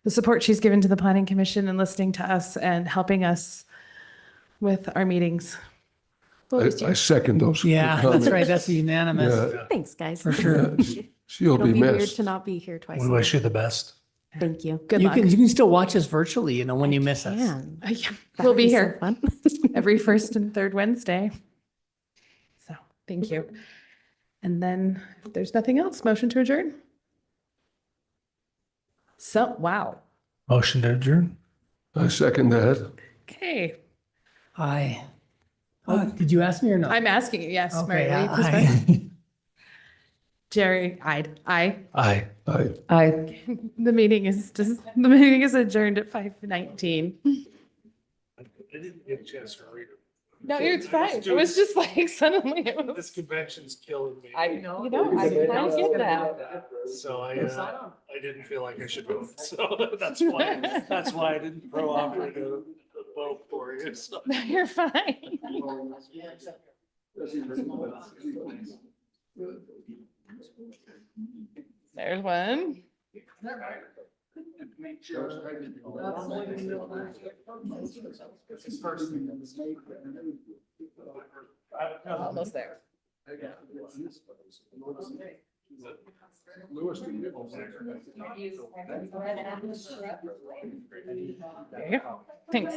the support she's given to the Planning Commission and listening to us and helping us with our meetings. I second those. Yeah, that's comments. right. That's unanimous. Yeah. Thanks, guys. For sure. She'll It'll be be weird missed. to not be here twice. We a wish year. you the best. Thank you. Good You luck. can still watch us virtually, when you miss us. Man, We'll that'd be so here fun. every first and third Wednesday. So, thank you. And then if there's nothing else, motion to adjourn. So, wow. Motion to adjourn. I second that. Okay. Aye. Oh, did you ask me or not? I'm asking you, yes, Mary. Okay, will you please vote? aye. Jerry, aye. Aye. Aye. Aye. The meeting is adjourned at 5:19. I didn't get a chance to read it. No, it's fine. It was just like suddenly it This was. convention's killing me. I know, I get that. So I didn't feel like I should vote, so that's why I didn't offer to vote for you, so. No, you're fine. There's one. Almost there. There you go. Thanks.